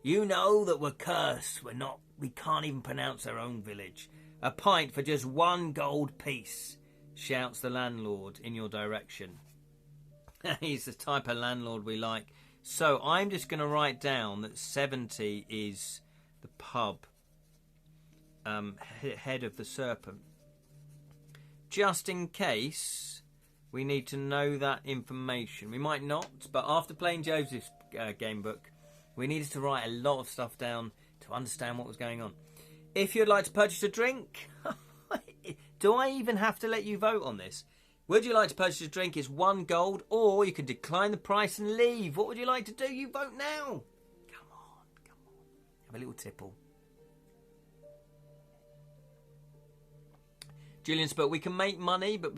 You know that we're cursed. We can't even pronounce our own village. A pint for just 1 gold piece, shouts the landlord in your direction. He's the type of landlord we like. So I'm just going to write down that 70 is the pub. Head of the Serpent. Just in case we need to know that information. We might not, but after playing Joseph's game book, we needed to write a lot of stuff down to understand what was going on. If you'd like to purchase a drink, do I even have to let you vote on this? Would you like to purchase a drink? It's 1 gold, or you can decline the price and leave. What would you like to do? You vote now. Come on. Have a little tipple. Julian's, but we can make money, but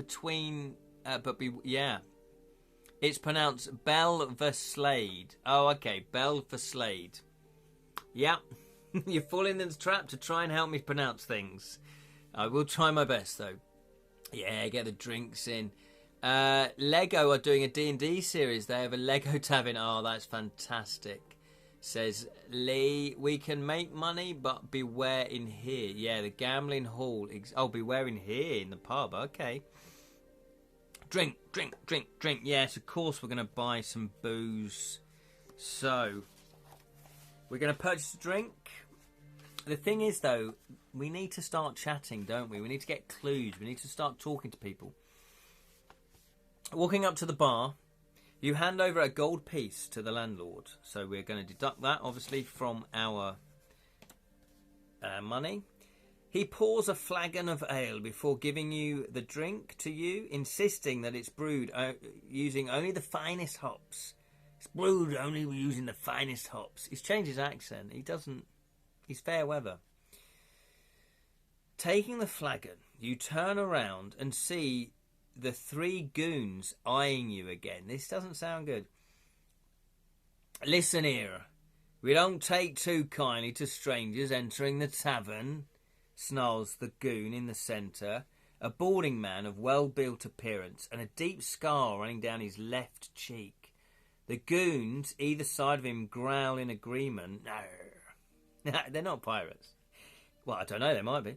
it's pronounced Belveslade. Oh, okay, Belveslade. Yeah, you're falling in the trap to try and help me pronounce things. I will try my best, though. Yeah, get the drinks in. Lego are doing a D&D series. They have a Lego tavern. Oh, that's fantastic. Says Lee, we can make money, but beware in here. Yeah, the gambling hall. Beware in here, in the pub. Okay. Drink. Yes, of course we're going to buy some booze. So, we're going to purchase a drink. The thing is, though, we need to start chatting, don't we? We need to get clues. We need to start talking to people. Walking up to the bar, you hand over a gold piece to the landlord. So we're going to deduct that, obviously, from our money. He pours a flagon of ale before giving you the drink to you, insisting that it's brewed using only the finest hops. It's brewed only using the finest hops. He's changed his accent. He's fair weather. Taking the flagon, you turn around and see the 3 goons eyeing you again. This doesn't sound good. Listen here. We don't take too kindly to strangers entering the tavern, snarls the goon in the centre, a balding man of well-built appearance and a deep scar running down his left cheek. The goons either side of him growl in agreement. No, they're not pirates. Well, I don't know, they might be.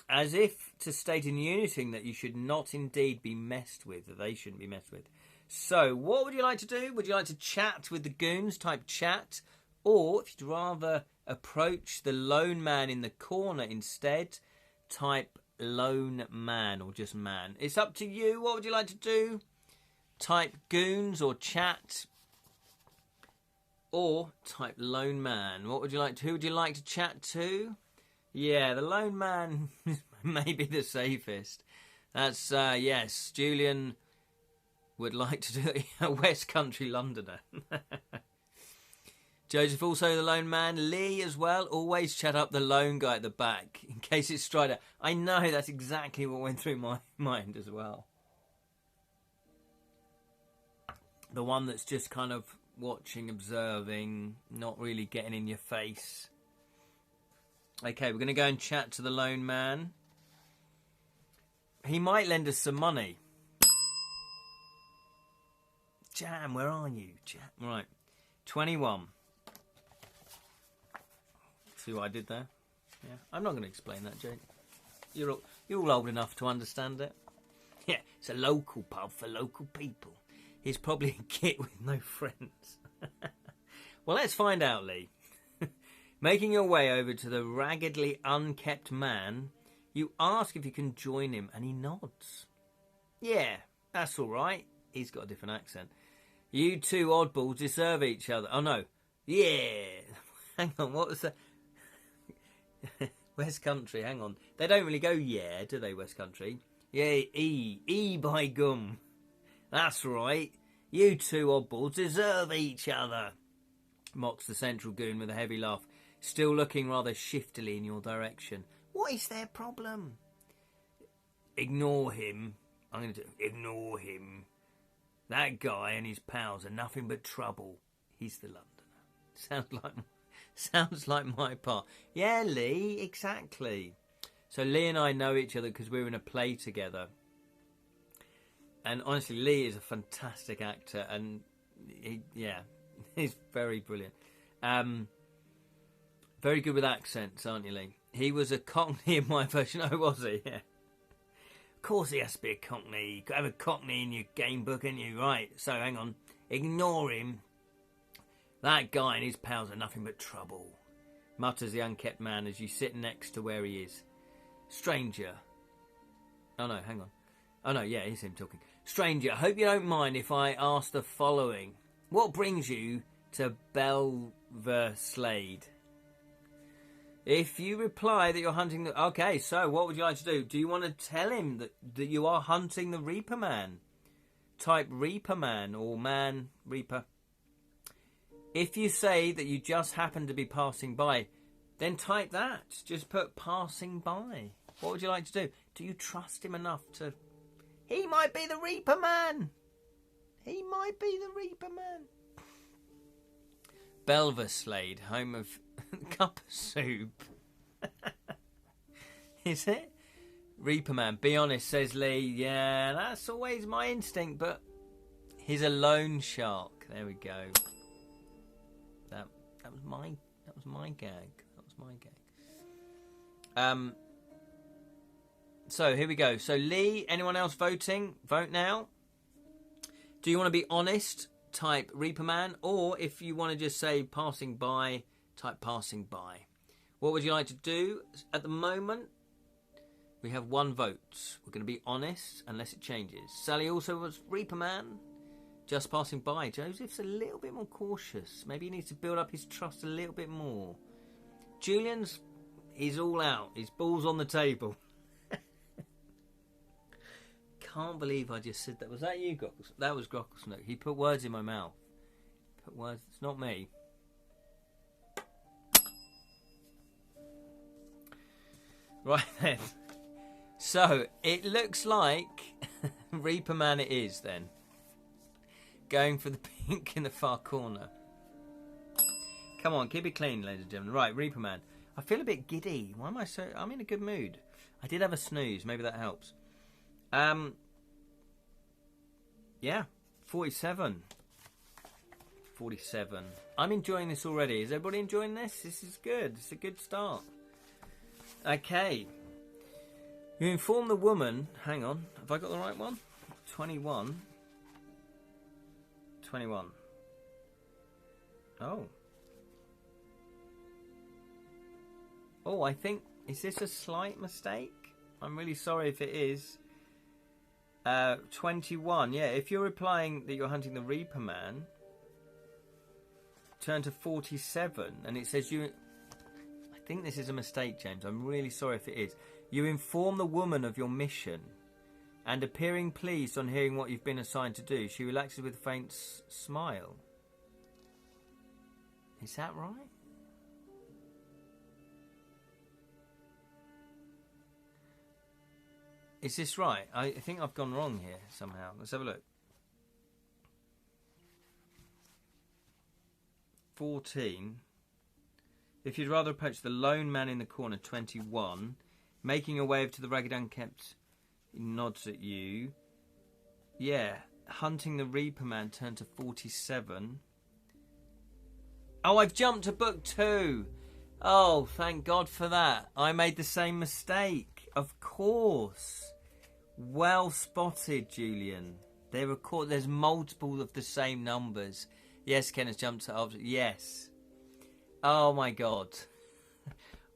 As if to state in unity that you should not indeed be messed with, that they shouldn't be messed with. So, what would you like to do? Would you like to chat with the goons, type chat? Or, if you'd rather approach the lone man in the corner instead, type lone man or just man. It's up to you. What would you like to do? Type goons or chat. Or type lone man. What would you like to? Who would you like to chat to? Yeah, the lone man may be the safest. That's, yes, Julian would like to do a West Country Londoner. Joseph, also the lone man. Lee as well. Always chat up the lone guy at the back in case it's Strider. I know, that's exactly what went through my mind as well. The one that's just kind of watching, observing, not really getting in your face. Okay, we're going to go and chat to the lone man. He might lend us some money. Jam, where are you? Jam. Right, 21. See what I did there? Yeah, I'm not going to explain that, Jake. You're all old enough to understand it. Yeah, it's a local pub for local people. He's probably a git with no friends. Well, let's find out, Lee. Making your way over to the raggedly unkept man, you ask if you can join him, and he nods. Yeah, that's all right. He's got a different accent. You two oddballs deserve each other. Oh, no. Yeah. Hang on, what was that? West Country, hang on. They don't really go yeah, do they, West Country? Yeah, E by gum. That's right. You two oddballs deserve each other, mocks the central goon with a heavy laugh, still looking rather shiftily in your direction. What is their problem? Ignore him. I'm going to ignore him. That guy and his pals are nothing but trouble. He's the Londoner. Sounds like my part. Yeah, Lee, exactly. So Lee and I know each other because we were in a play together. And honestly, Lee is a fantastic actor, and he's very brilliant. Very good with accents, aren't you, Lee? He was a Cockney in my version. Oh, was he? Yeah. Of course he has to be a Cockney. You could have a Cockney in your game book, ain't you? Right, so hang on. Ignore him. That guy and his pals are nothing but trouble, mutters the unkept man as you sit next to where he is. Stranger. Oh no, hang on. Oh no, yeah, it's him talking. Stranger, I hope you don't mind if I ask the following. What brings you to Belveslade? If you reply that you're hunting the... Okay, so what would you like to do? Do you want to tell him that you are hunting the Reaperman? Type Reaperman or Man Reaper. If you say that you just happen to be passing by, then type that. Just put passing by. What would you like to do? Do you trust him enough to... He might be the Reaperman. He might be the Reaperman. Belveslade, home of cup of soup. Is it? Reaperman, be honest, says Lee. Yeah, that's always my instinct, but he's a loan shark. There we go. That was my gag. That was my gag. So here we go. So Lee, anyone else voting? Vote now. Do you want to be honest? Type Reaperman, or if you want to just say passing by, type passing by. What would you like to do? At the moment, we have one vote. We're going to be honest unless it changes. Sally also was Reaperman. Just passing by. Joseph's a little bit more cautious. Maybe he needs to build up his trust a little bit more. Julian's, he's all out. His ball's on the table. Can't believe I just said that. Was that you, Grockles? That was Grocklesnook. He put words in my mouth. Put words. It's not me. Right then. So it looks like Reaperman it is then. Going for the pink in the far corner. Come on, keep it clean, ladies and gentlemen. Right, Reaperman. I feel a bit giddy. Why am I so... I'm in a good mood. I did have a snooze. Maybe that helps. Yeah, 47. 47. I'm enjoying this already. Is everybody enjoying this? This is good. It's a good start. Okay. You inform the woman... Hang on. Have I got the right one? 21. 21. Oh. Oh, I think... Is this a slight mistake? I'm really sorry if it is. 21. Yeah, if you're replying that you're hunting the Reaperman, turn to 47, and it says you... I think this is a mistake, James. I'm really sorry if it is. You inform the woman of your mission, and appearing pleased on hearing what you've been assigned to do, she relaxes with a faint smile. Is that right? Is this right? I think I've gone wrong here somehow. Let's have a look. 14. If you'd rather approach the lone man in the corner, 21. Making your way over to the ragged unkempt, he nods at you. Yeah. Hunting the Reaperman, turn to 47. Oh, I've jumped to book 2. Oh, thank God for that. I made the same mistake. Of course. Well spotted, Julian. There's multiple of the same numbers. Yes, Ken has jumped to after. Yes. Oh my God.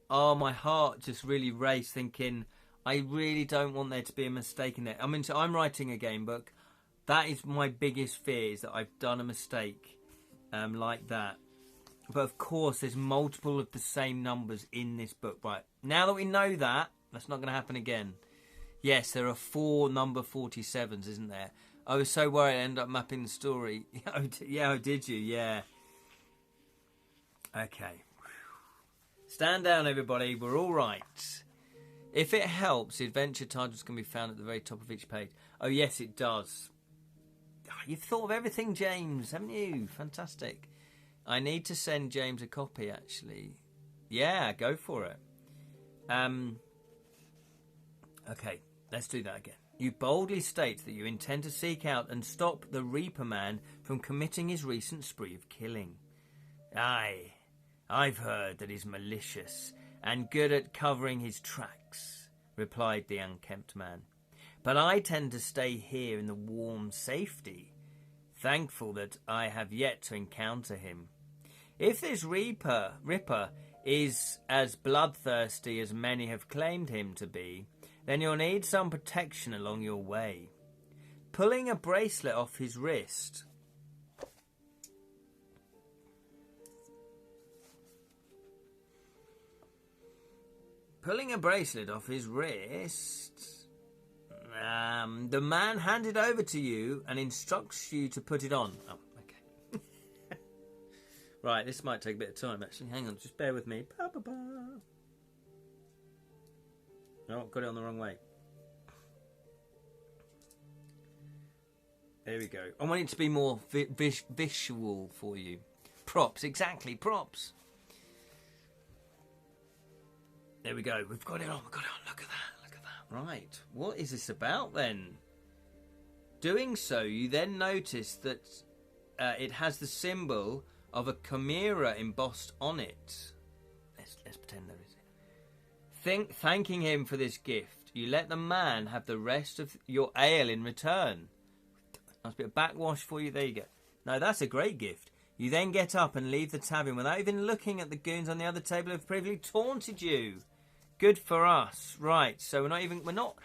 Oh, my heart just really raced thinking, I really don't want there to be a mistake in there. I mean, so I'm writing a game book. That is my biggest fear, is that I've done a mistake like that. But of course, there's multiple of the same numbers in this book. Right, now that we know that, that's not going to happen again. Yes, there are 4 number 47s, isn't there? I was so worried I ended up mapping the story. Oh, did you? Yeah. Okay. Stand down, everybody. We're all right. If it helps, the adventure titles can be found at the very top of each page. Oh, yes, it does. Oh, you've thought of everything, James, haven't you? Fantastic. I need to send James a copy, actually. Yeah, go for it. Okay, let's do that again. You boldly state that you intend to seek out and stop the Reaperman from committing his recent spree of killing. Aye, I've heard that he's malicious and good at covering his tracks, replied the unkempt man. But I tend to stay here in the warm safety, thankful that I have yet to encounter him. If this Ripper is as bloodthirsty as many have claimed him to be, then you'll need some protection along your way. Pulling a bracelet off his wrist. The man handed over to you and instructs you to put it on. Oh, okay. Right, this might take a bit of time, actually. Hang on, just bear with me. No, got it on the wrong way. There we go. I want it to be more visual for you. Props, exactly, props. There we go. We've got it on. Look at that. Look at that. Right. What is this about then? Doing so, you then notice that it has the symbol of a chimera embossed on it. Let's pretend there is. Thanking him for this gift, you let the man have the rest of your ale in return. Nice bit of backwash for you. There you go. No, that's a great gift. You then get up and leave the tavern without even looking at the goons on the other table who have previously taunted you. Good for us. Right, so we're not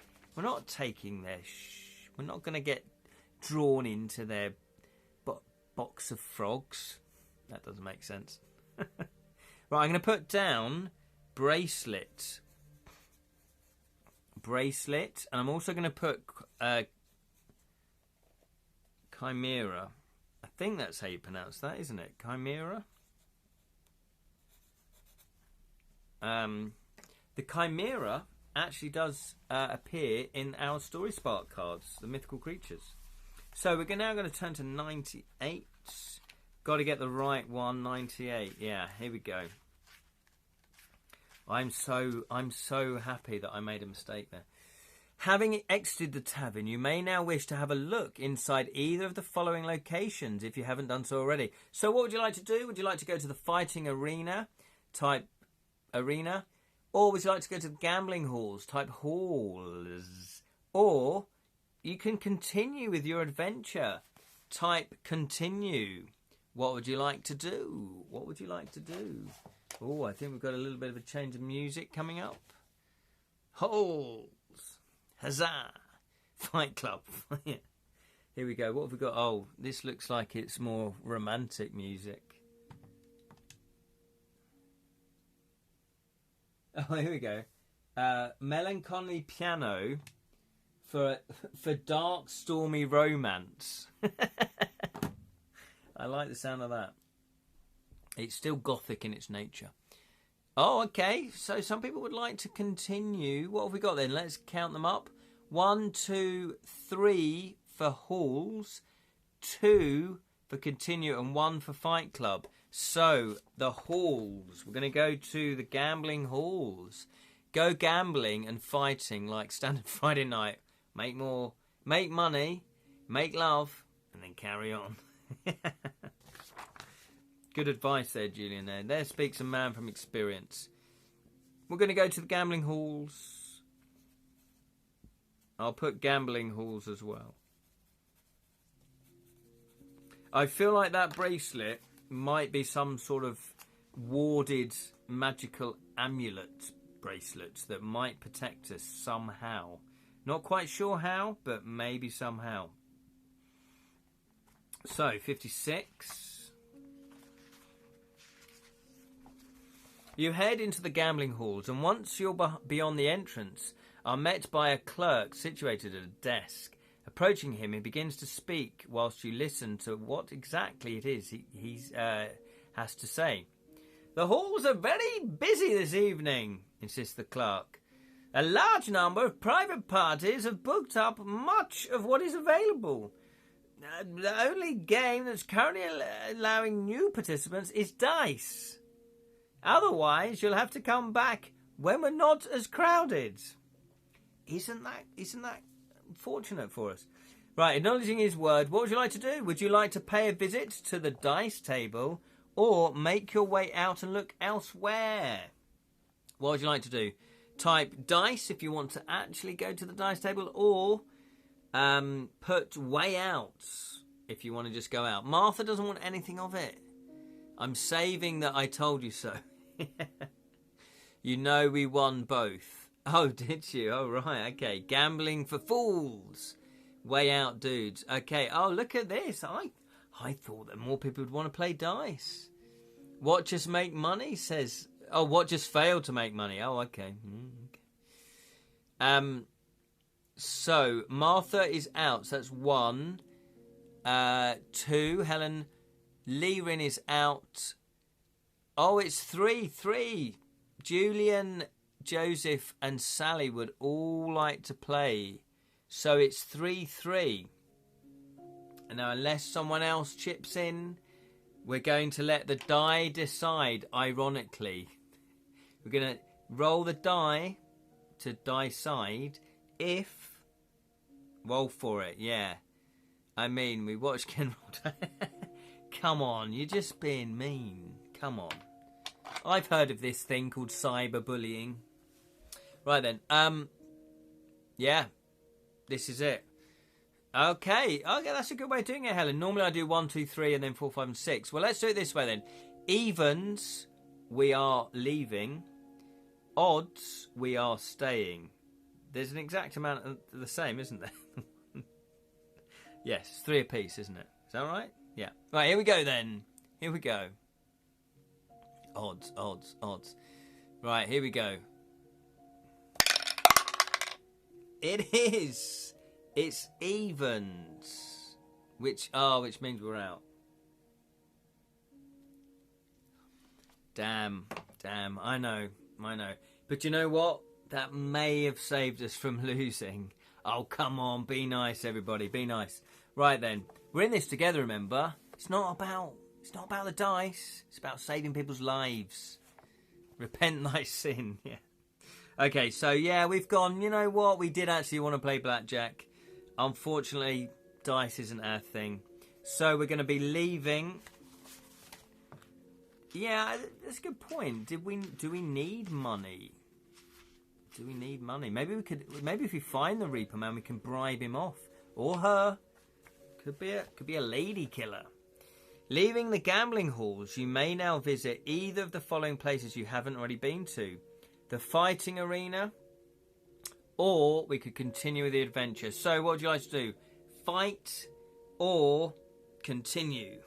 taking their we're not going to get drawn into their box of frogs. That doesn't make sense. Right, I'm going to put down bracelet, and I'm also going to put chimera. I think that's how you pronounce that, isn't it? Chimera. The chimera actually does appear in our Story Spark cards, the mythical creatures. So we're now going to turn to 98. Got to get the right one. 98. Yeah, here we go. I'm so happy that I made a mistake there. Having exited the tavern, you may now wish to have a look inside either of the following locations if you haven't done so already. So what would you like to do? Would you like to go to the fighting arena type arena? Or would you like to go to the gambling halls type halls? Or you can continue with your adventure type continue. What would you like to do? What would you like to do? Oh, I think we've got a little bit of a change of music coming up. Halls. Huzzah. Fight Club. Here we go. What have we got? Oh, this looks like it's more romantic music. Oh, here we go. Melancholy piano for dark, stormy romance. I like the sound of that. It's still gothic in its nature. Oh, okay. So some people would like to continue. What have we got then? Let's count them up. 1, 2, 3 for halls, 2 for continue, and 1 for fight club. So the halls. We're going to go to the gambling halls. Go gambling and fighting like standard Friday night. Make money, make love, and then carry on. Good advice there, Julian. There speaks a man from experience. We're going to go to the gambling halls. I'll put gambling halls as well. I feel like that bracelet might be some sort of warded magical amulet bracelet that might protect us somehow. Not quite sure how, but maybe somehow. So, 56. You head into the gambling halls, and once you're beyond the entrance, are met by a clerk situated at a desk. Approaching him, he begins to speak whilst you listen to what exactly it is he has to say. The halls are very busy this evening, insists the clerk. A large number of private parties have booked up much of what is available. The only game that's currently allowing new participants is dice. Otherwise, you'll have to come back when we're not as crowded. Isn't that fortunate for us? Right, acknowledging his word, what would you like to do? Would you like to pay a visit to the dice table or make your way out and look elsewhere? What would you like to do? Type dice if you want to actually go to the dice table, or put way out if you want to just go out. Martha doesn't want anything of it. I'm saving that I told you so. You know we won both. Oh, did you? Oh, right, okay. Gambling for fools. Way out, dudes. Okay, oh, look at this. I thought that more people would want to play dice. What just make money says... Oh, what just failed to make money? Oh, okay. So, Martha is out. So that's 1. 2. Helen. Lirin is out. Oh, it's 3. 3. Julian, Joseph and Sally would all like to play. So it's 3-3. And now, unless someone else chips in, we're going to let the die decide, ironically. We're going to roll the die to decide if... Roll for it, yeah. I mean, we watched Ken roll. Come on, you're just being mean. Come on. I've heard of this thing called cyberbullying. Right then. Yeah. This is it. Okay, that's a good way of doing it, Helen. Normally I do 1, 2, 3, and then 4, 5, and 6. Well, let's do it this way then. Evens, we are leaving. Odds, we are staying. There's an exact amount of the same, isn't there? Yes, 3 apiece, isn't it? Is that right? Yeah. Right, here we go then. Here we go. Odds, odds, odds. Right, here we go. It is. It's evens, which means we're out. Damn, I know. But you know what? That may have saved us from losing. Oh, come on, be nice, everybody, be nice. Right then, we're in this together, remember? It's not about the dice. It's about saving people's lives. Repent thy sin, yeah. Okay, so yeah, we've gone, you know what? We did actually want to play blackjack. Unfortunately, dice isn't our thing. So we're going to be leaving. Yeah, that's a good point. Do we need money? Do we need money? Maybe if we find the Reaperman, we can bribe him off. Or her. Could be a lady killer. Leaving the gambling halls, you may now visit either of the following places you haven't already been to. The fighting arena, or we could continue with the adventure. So what would you like to do? Fight or continue?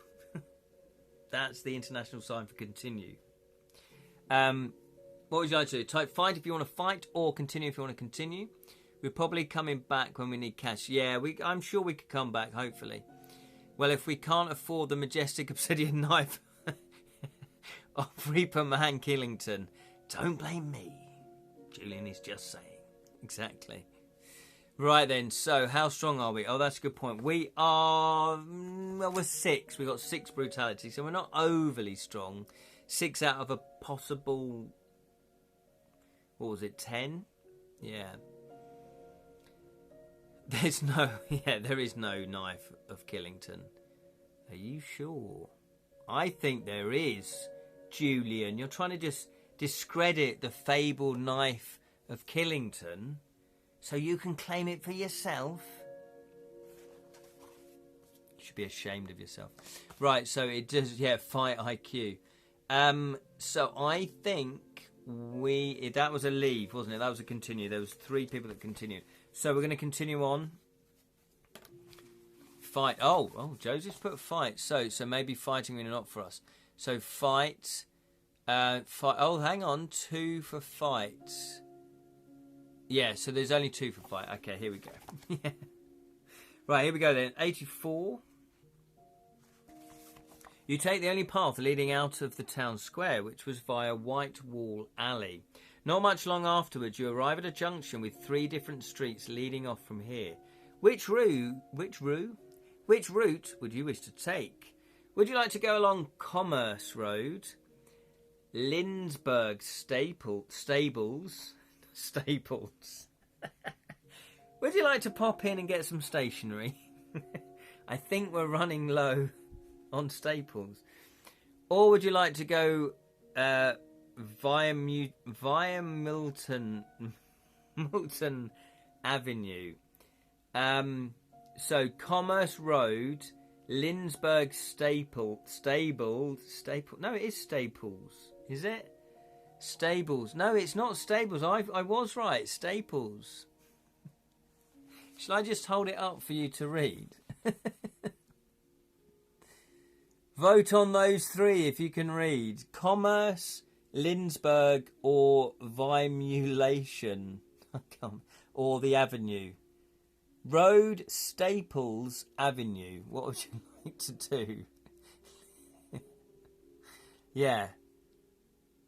That's the international sign for continue. What would you like to do? Type fight if you want to fight, or continue if you want to continue. We're probably coming back when we need cash. Yeah, I'm sure we could come back, hopefully. Well, if we can't afford the majestic obsidian knife of Reaperman Killington, don't blame me. Julian is just saying. Exactly. Right then, so how strong are we? Oh, that's a good point. We are... Well, we're 6. We've got 6 brutality, so we're not overly strong. 6 out of a possible... What was it, 10? Yeah. There is no knife of Killington. Are you sure? I think there is, Julian. You're trying to just discredit the fabled knife of Killington so you can claim it for yourself. You should be ashamed of yourself. Right, so it does, yeah, fight IQ. So I think that was a leave, wasn't it? That was a continue. There was 3 people that continued. So we're going to continue on. Fight. Oh, Joseph's put fight. So maybe fighting really not for us. So fight. Fight. Oh, hang on. 2 for fight. Yeah, so there's only 2 for fight. Okay, here we go. Yeah. Right, here we go then. 84. You take the only path leading out of the town square, which was via White Wall Alley. Not much long afterwards, you arrive at a junction with 3 different streets leading off from here. Which route would you wish to take? Would you like to go along Commerce Road, Lindsberg Stables? Would you like to pop in and get some stationery? I think we're running low on staples. Or would you like to go via Milton Avenue? So Commerce Road, Lindsberg Stables. No, it is Staples. Is it? Stables. No, it's not Stables. I was right. Staples. Shall I just hold it up for you to read? Vote on those 3 if you can read. Commerce, Lindsberg, or Vimulation. Or the Avenue. Road, Staples, Avenue. What would you like to do? Yeah.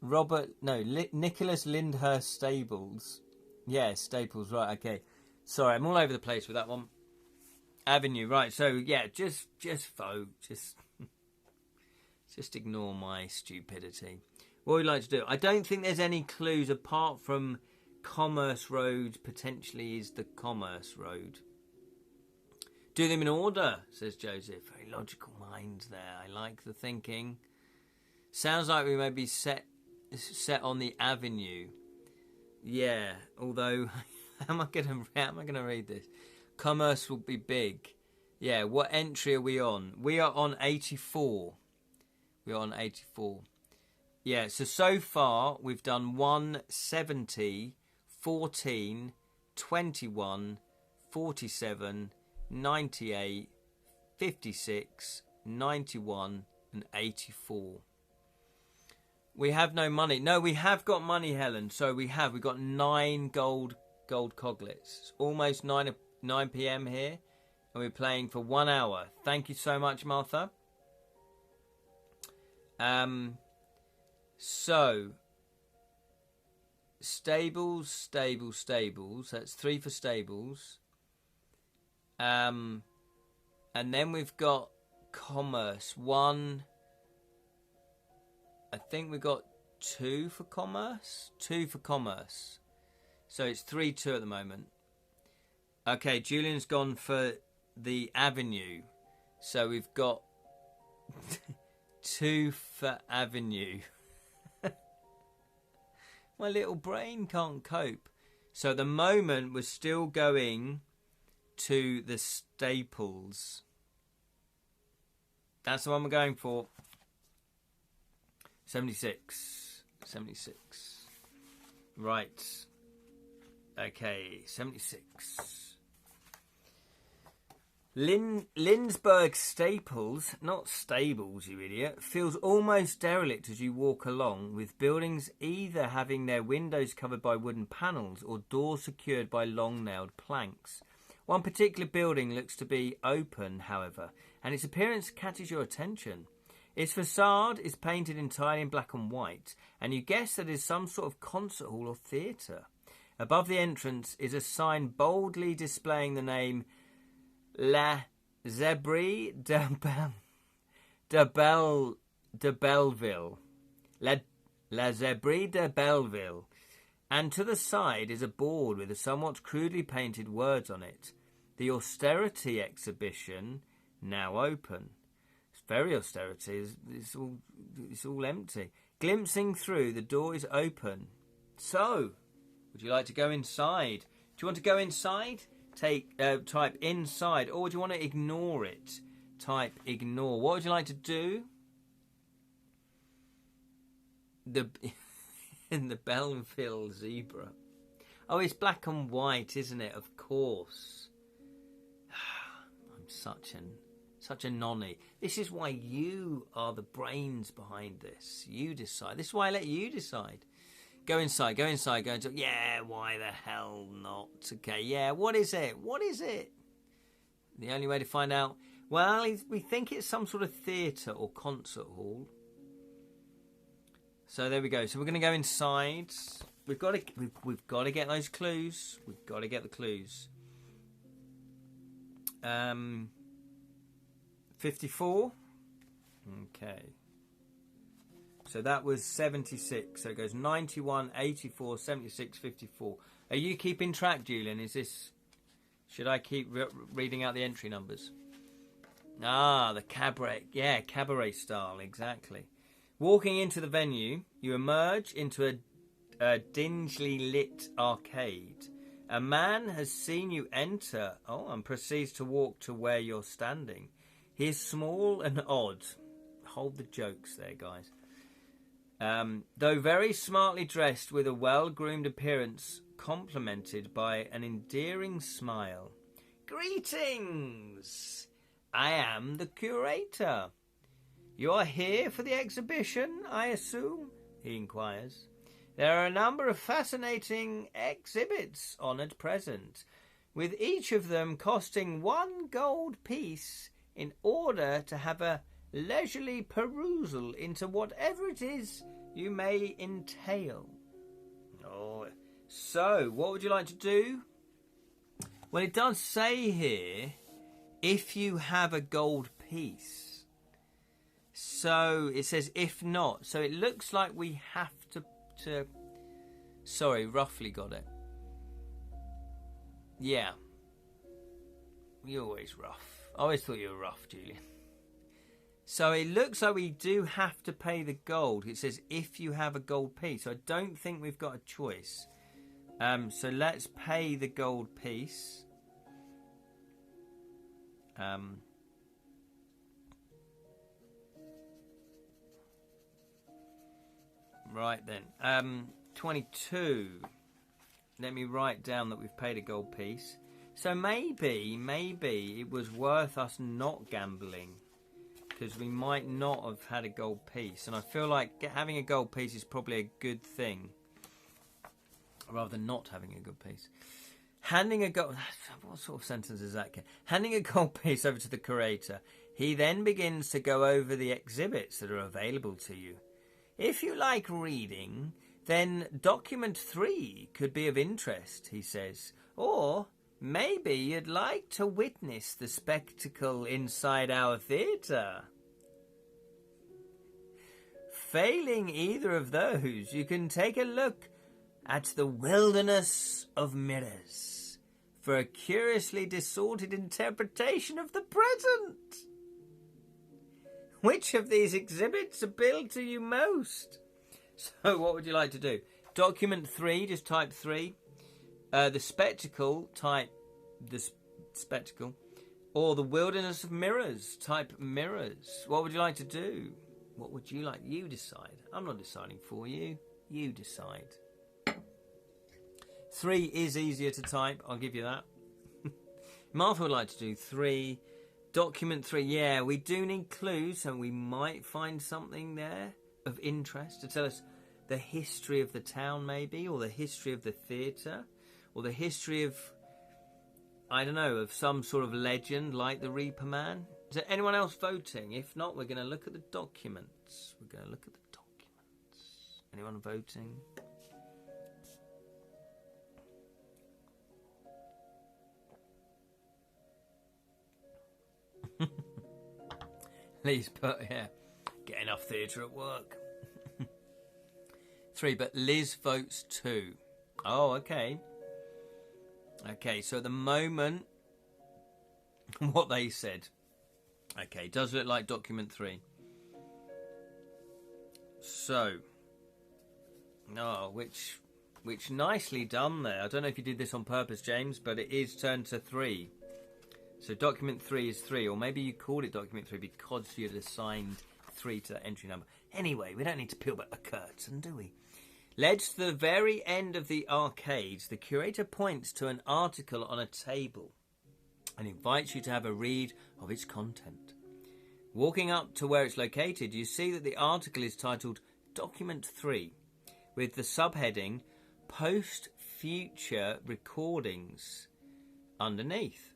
Nicholas Lyndhurst Stables. Yeah, Staples, right, okay. Sorry, I'm all over the place with that one. Avenue, right, so yeah, just vote. Just ignore my stupidity. What would you like to do? I don't think there's any clues apart from Commerce Road potentially is the Commerce Road. Do them in order, says Joseph. Very logical minds there. I like the thinking. Sounds like we may be set on the avenue. Yeah, although how am I gonna read this? Commerce will be big. Yeah, what entry are we on? We are on 84. We're on 84. Yeah, so far we've done 170, 14, 21, 47, 98, 56, 91 and 84. We have no money. No, we have got money, Helen. So we've got 9 gold coglets. It's almost 9 p.m. here, and we're playing for 1 hour. Thank you so much, Martha. So stables. That's 3 for stables. And then we've got commerce. 1. I think we've got 2 for commerce. 2 for commerce. So it's 3-2 at the moment. Okay, Julian's gone for the avenue. So we've got 2 for avenue. My little brain can't cope. So at the moment we're still going to the staples. That's the one we're going for. 76. Right. Okay, 76. Lindsberg Staples, not stables, you idiot, feels almost derelict as you walk along, with buildings either having their windows covered by wooden panels or doors secured by long-nailed planks. One particular building looks to be open, however, and its appearance catches your attention. Its facade is painted entirely in black and white, and you guess that it is some sort of concert hall or theatre. Above the entrance is a sign boldly displaying the name La Zebrie de Belleville. La Zebrie de Belleville. And to the side is a board with a somewhat crudely painted words on it. The austerity exhibition now open. It's very austerity. It's all empty. Glimpsing through, the door is open. So, would you like to go inside? Do you want to go inside? Type inside, or do you want to ignore it? Type ignore. What would you like to do? In the Belville zebra. Oh, it's black and white, isn't it? Of course. I'm such a nonny. This is why you are the brains behind this. You decide. This is why I let you decide. Go inside, go inside, go inside. Yeah, why the hell not? Okay, yeah, what is it? What is it? The only way to find out... Well, we think it's some sort of theatre or concert hall. So there we go. So we're going to go inside. We've got to get those clues. We've got to get the clues. 54. Okay. So that was 76. So it goes 91, 84, 76, 54. Are you keeping track, Julian? Should I keep reading out the entry numbers? Ah, the cabaret. Yeah, cabaret style, exactly. Walking into the venue, you emerge into a dingily lit arcade. A man has seen you enter, and proceeds to walk to where you're standing. He is small and odd. Hold the jokes there, guys. Though very smartly dressed with a well-groomed appearance, complemented by an endearing smile. Greetings! I am the curator. You are here for the exhibition, I assume? He inquires. There are a number of fascinating exhibits on at present, with each of them costing 1 gold piece in order to have a leisurely perusal into whatever it is you may entail. Oh, so what would you like to do? Well, it does say here, if you have a gold piece. So it says if not. So it looks like we have to sorry, roughly got it. Yeah. You're always rough. I always thought you were rough, Julian. So it looks like we do have to pay the gold. It says if you have a gold piece. So I don't think we've got a choice. So let's pay the gold piece. Right then. 22. Let me write down that we've paid a gold piece. So maybe it was worth us not gambling, because we might not have had a gold piece. And I feel like having a gold piece is probably a good thing, rather than not having a good piece. Handing a gold... What sort of sentence is that? Handing a gold piece over to the curator, he then begins to go over the exhibits that are available to you. If you like reading, then document 3 could be of interest, he says. Or maybe you'd like to witness the spectacle inside our theatre. Failing either of those, you can take a look at the wilderness of mirrors for a curiously distorted interpretation of the present. Which of these exhibits appeal to you most? So what would you like to do? Document 3, just type 3. The spectacle, type the spectacle. Or the wilderness of mirrors, type mirrors. What would you like to do? What would you like? You decide. I'm not deciding for you. You decide. 3 is easier to type, I'll give you that. Martha would like to do 3. Document 3, yeah, we do need clues, and we might find something there of interest to tell us the history of the town, maybe, or the history of the theatre, or the history of, I don't know, of some sort of legend like the Reaperman. Is there anyone else voting? If not, we're going to look at the documents. We're going to look at the documents. Anyone voting? Liz put, yeah, get enough theatre at work. 3, but Liz votes 2. Oh, okay. Okay, so at the moment, what they said. Okay, does look like document 3. So, which which nicely done there. I don't know if you did this on purpose, James, but it is turned to 3. So document 3 is 3, or maybe you called it document 3 because you'd assigned 3 to that entry number. Anyway, we don't need to peel back the curtain, do we? Led to the very end of the arcades, the curator points to an article on a table and invites you to have a read of its content. Walking up to where it's located, you see that the article is titled Document 3, with the subheading Post-Future Recordings underneath.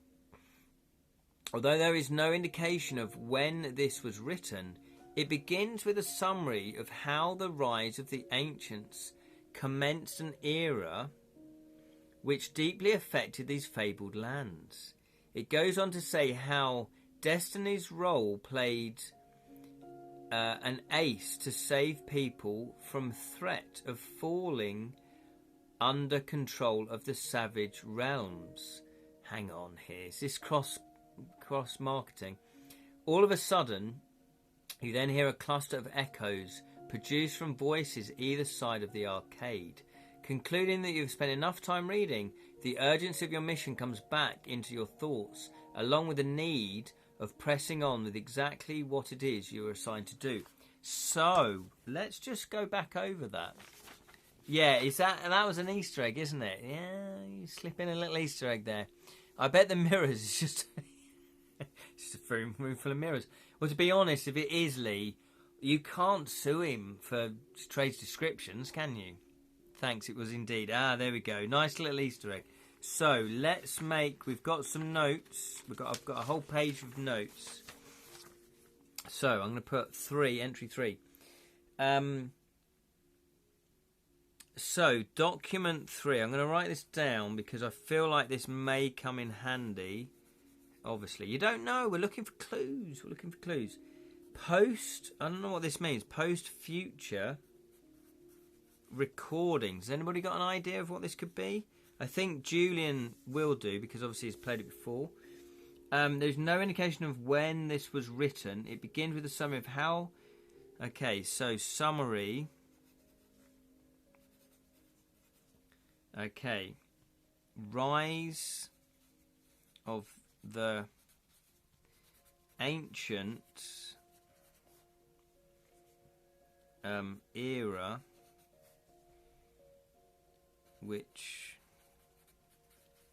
Although there is no indication of when this was written, it begins with a summary of how the rise of the ancients commenced an era which deeply affected these fabled lands. It goes on to say how Destiny's role played an ace to save people from threat of falling under control of the savage realms. Hang on here, is this cross marketing? All of a sudden, you then hear a cluster of echoes produced from voices either side of the arcade. Concluding that you've spent enough time reading, the urgency of your mission comes back into your thoughts, along with the need of pressing on with exactly what it is you were assigned to do. So, let's just go back over that. Yeah, that was an Easter egg, isn't it? Yeah, you slip in a little Easter egg there. I bet the mirrors is just just a room full of mirrors. Well, to be honest, if it is Lee, you can't sue him for trade descriptions, can you? Thanks, it was indeed. Ah, there we go. Nice little Easter egg. So let's we've got some notes. I've got a whole page of notes. So I'm going to put entry 3. So document 3. I'm going to write this down because I feel like this may come in handy. Obviously, you don't know. We're looking for clues. Post. I don't know what this means. Post-future recordings. Has anybody got an idea of what this could be? I think Julian will do because obviously he's played it before. There's no indication of when this was written. It begins with a summary of how. Okay, so summary. Okay, rise of the ancient era, which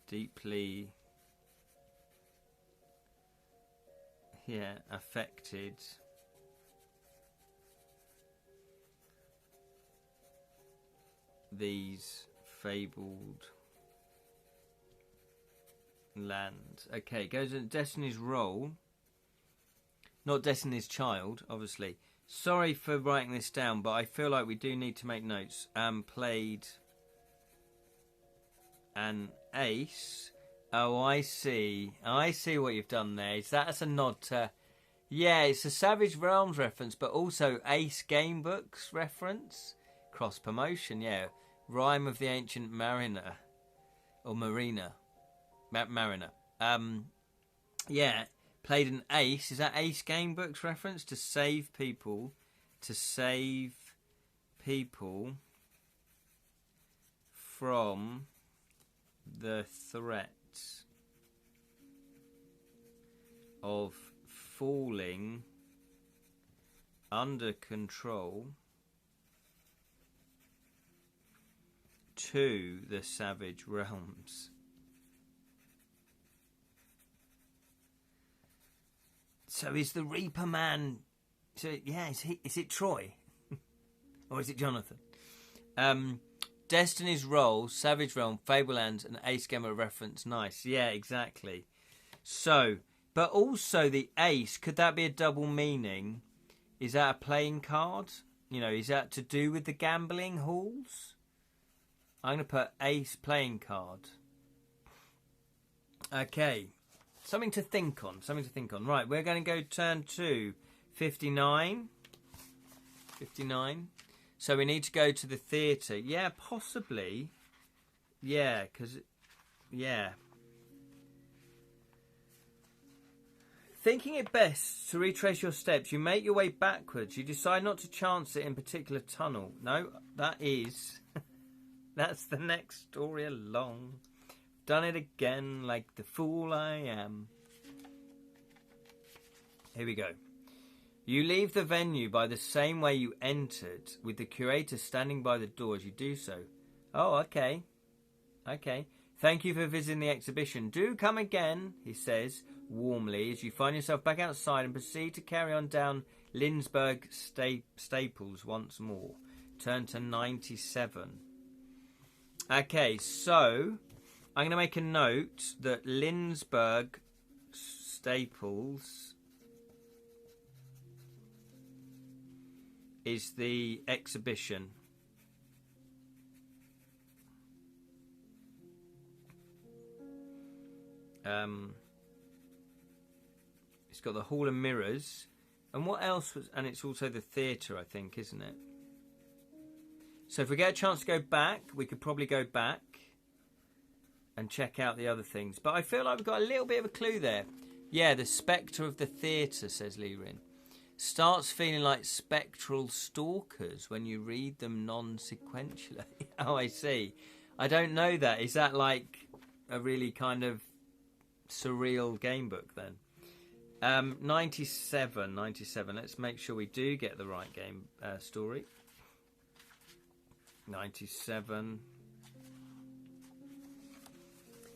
deeply affected these fabled lands. Okay, it goes in Destiny's role, not Destiny's child, obviously. Sorry for writing this down, but I feel like we do need to make notes. Played an ace. Oh, I see what you've done there. That's a nod to... Yeah, it's a Savage Realms reference, but also Ace Gamebooks reference. Cross promotion, yeah. Rhyme of the Ancient Mariner. Or Marina. Mariner. Yeah, played an ace. Is that Ace Gamebooks reference? To save people. From the threat of falling under control to the savage realms. So is the Reaperman... So, yeah, is it Troy? Or is it Jonathan? Destiny's role, Savage Realm, Fablelands, and Ace Gamer reference. Nice. Yeah, exactly. So, but also the ace, could that be a double meaning? Is that a playing card? You know, is that to do with the gambling halls? I'm going to put ace playing card. Okay. Something to think on. Right, we're going to go turn to 59. 59. So we need to go to the theatre. Yeah, possibly. Yeah, because... Yeah. Thinking it best to retrace your steps, you make your way backwards. You decide not to chance it in a particular tunnel. No, that is... That's the next story along. Done it again like the fool I am. Here we go. You leave the venue by the same way you entered, with the curator standing by the door as you do so. Oh, okay. Okay. Thank you for visiting the exhibition. Do come again, he says warmly, as you find yourself back outside and proceed to carry on down Lindsberg Staples once more. Turn to 97. Okay, so I'm going to make a note that Lindsberg Staples is the exhibition. It's got the Hall of Mirrors. And what else was... And it's also the theatre, I think, isn't it? So if we get a chance to go back, we could probably go back and check out the other things. But I feel like we've got a little bit of a clue there. Yeah, the spectre of the theatre, says Lirin. Starts feeling like spectral stalkers when you read them non-sequentially. Oh, I see. I don't know that. Is that like a really kind of surreal game book then? 97. Let's make sure we do get the right game story. 97.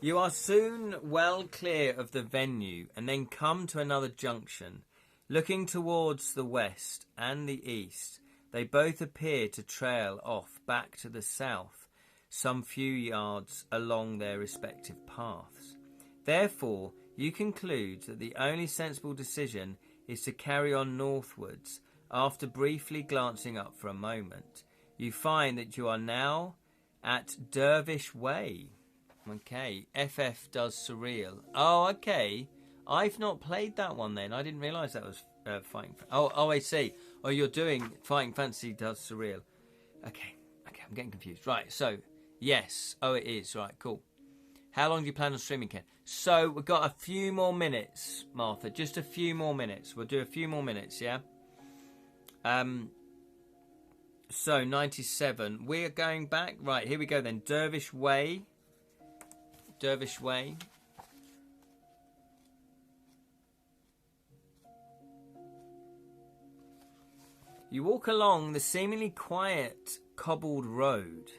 You are soon well clear of the venue and then come to another junction. Looking towards the west and the east, they both appear to trail off back to the south, some few yards along their respective paths. Therefore, you conclude that the only sensible decision is to carry on northwards. After briefly glancing up for a moment, you find that you are now at Dervish Way. Okay, FF does surreal. Oh, okay. I've not played that one then. I didn't realise that was Fighting... Oh, I see. Oh, you're doing Fighting Fantasy does surreal. Okay, I'm getting confused. Right, so, yes. Oh, it is. Right, cool. How long do you plan on streaming, Ken? So, we've got a few more minutes, Martha. Just a few more minutes. We'll do a few more minutes, yeah? So, 97. We're going back. Right, here we go then. Dervish Way. You walk along the seemingly quiet cobbled road,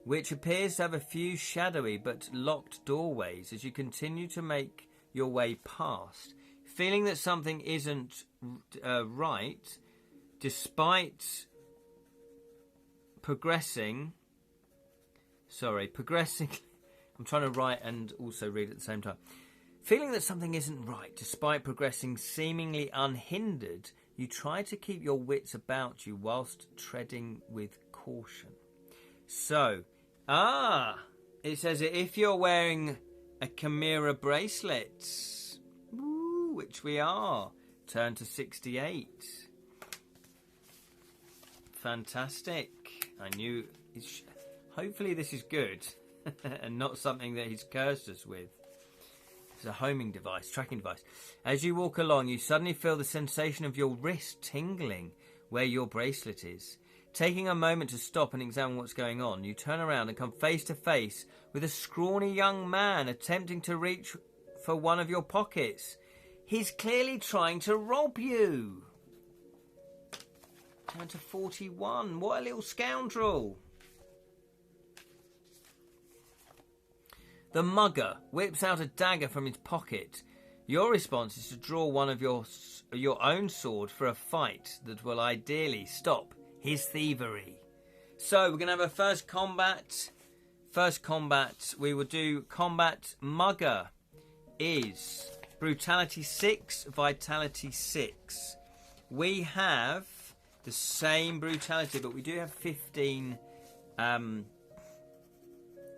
which appears to have a few shadowy but locked doorways as you continue to make your way past, feeling that something isn't right, despite progressing. I'm trying to write and also read at the same time. Feeling that something isn't right, despite progressing seemingly unhindered, you try to keep your wits about you whilst treading with caution. So, it says that if you're wearing a Chimera bracelet, which we are, turn to 68. Fantastic. I knew... Hopefully this is good and not something that he's cursed us with. It's a homing device, tracking device. As you walk along, you suddenly feel the sensation of your wrist tingling where your bracelet is. Taking a moment to stop and examine what's going on, you turn around and come face to face with a scrawny young man attempting to reach for one of your pockets. He's clearly trying to rob you. Turn to 41. What a little scoundrel. The mugger whips out a dagger from his pocket. Your response is to draw one of your own sword for a fight that will ideally stop his thievery. So we're going to have a first combat. We will do combat. Mugger is brutality 6, vitality 6. We have the same brutality, but we do have 15.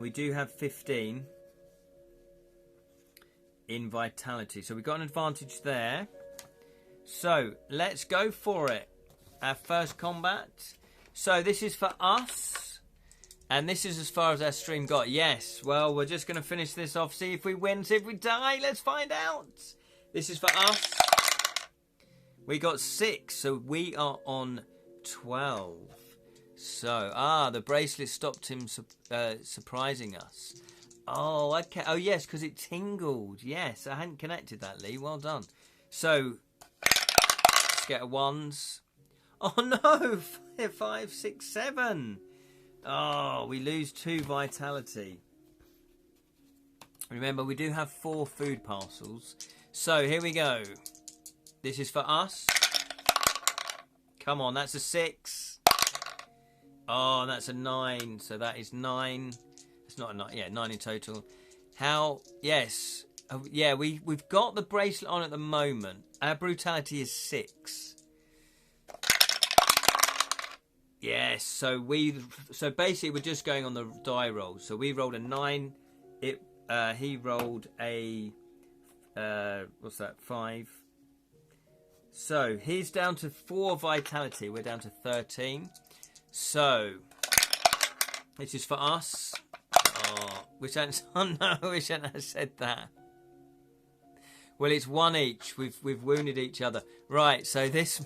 We do have 15 in vitality, so we've got an advantage there. So let's go for it. Our first combat. So this is for us, and this is as far as our stream got. Yes, well, we're just going to finish this off, see if we win, see if we die. Let's find out. This is for us. We got 6, so we are on 12. So, the bracelet stopped him surprising us. Oh, okay. Oh, yes, because it tingled. Yes, I hadn't connected that, Lee. Well done. So, let's get a ones. Oh, no. 5, 6, 7. Oh, we lose 2 vitality. Remember, we do have 4 food parcels. So, here we go. This is for us. Come on, that's a 6. Oh, that's a 9. So that is 9. It's not a 9. Yeah, 9 in total. How? Yes. Yeah, we've got the bracelet on at the moment. Our brutality is 6. Yes. So basically we're just going on the die roll. So we rolled a 9. He rolled a what's that? 5. So he's down to 4 vitality. We're down to 13. So this is for us. Oh, wish I hadn't said that. Well, it's 1 each. We've wounded each other. Right. So this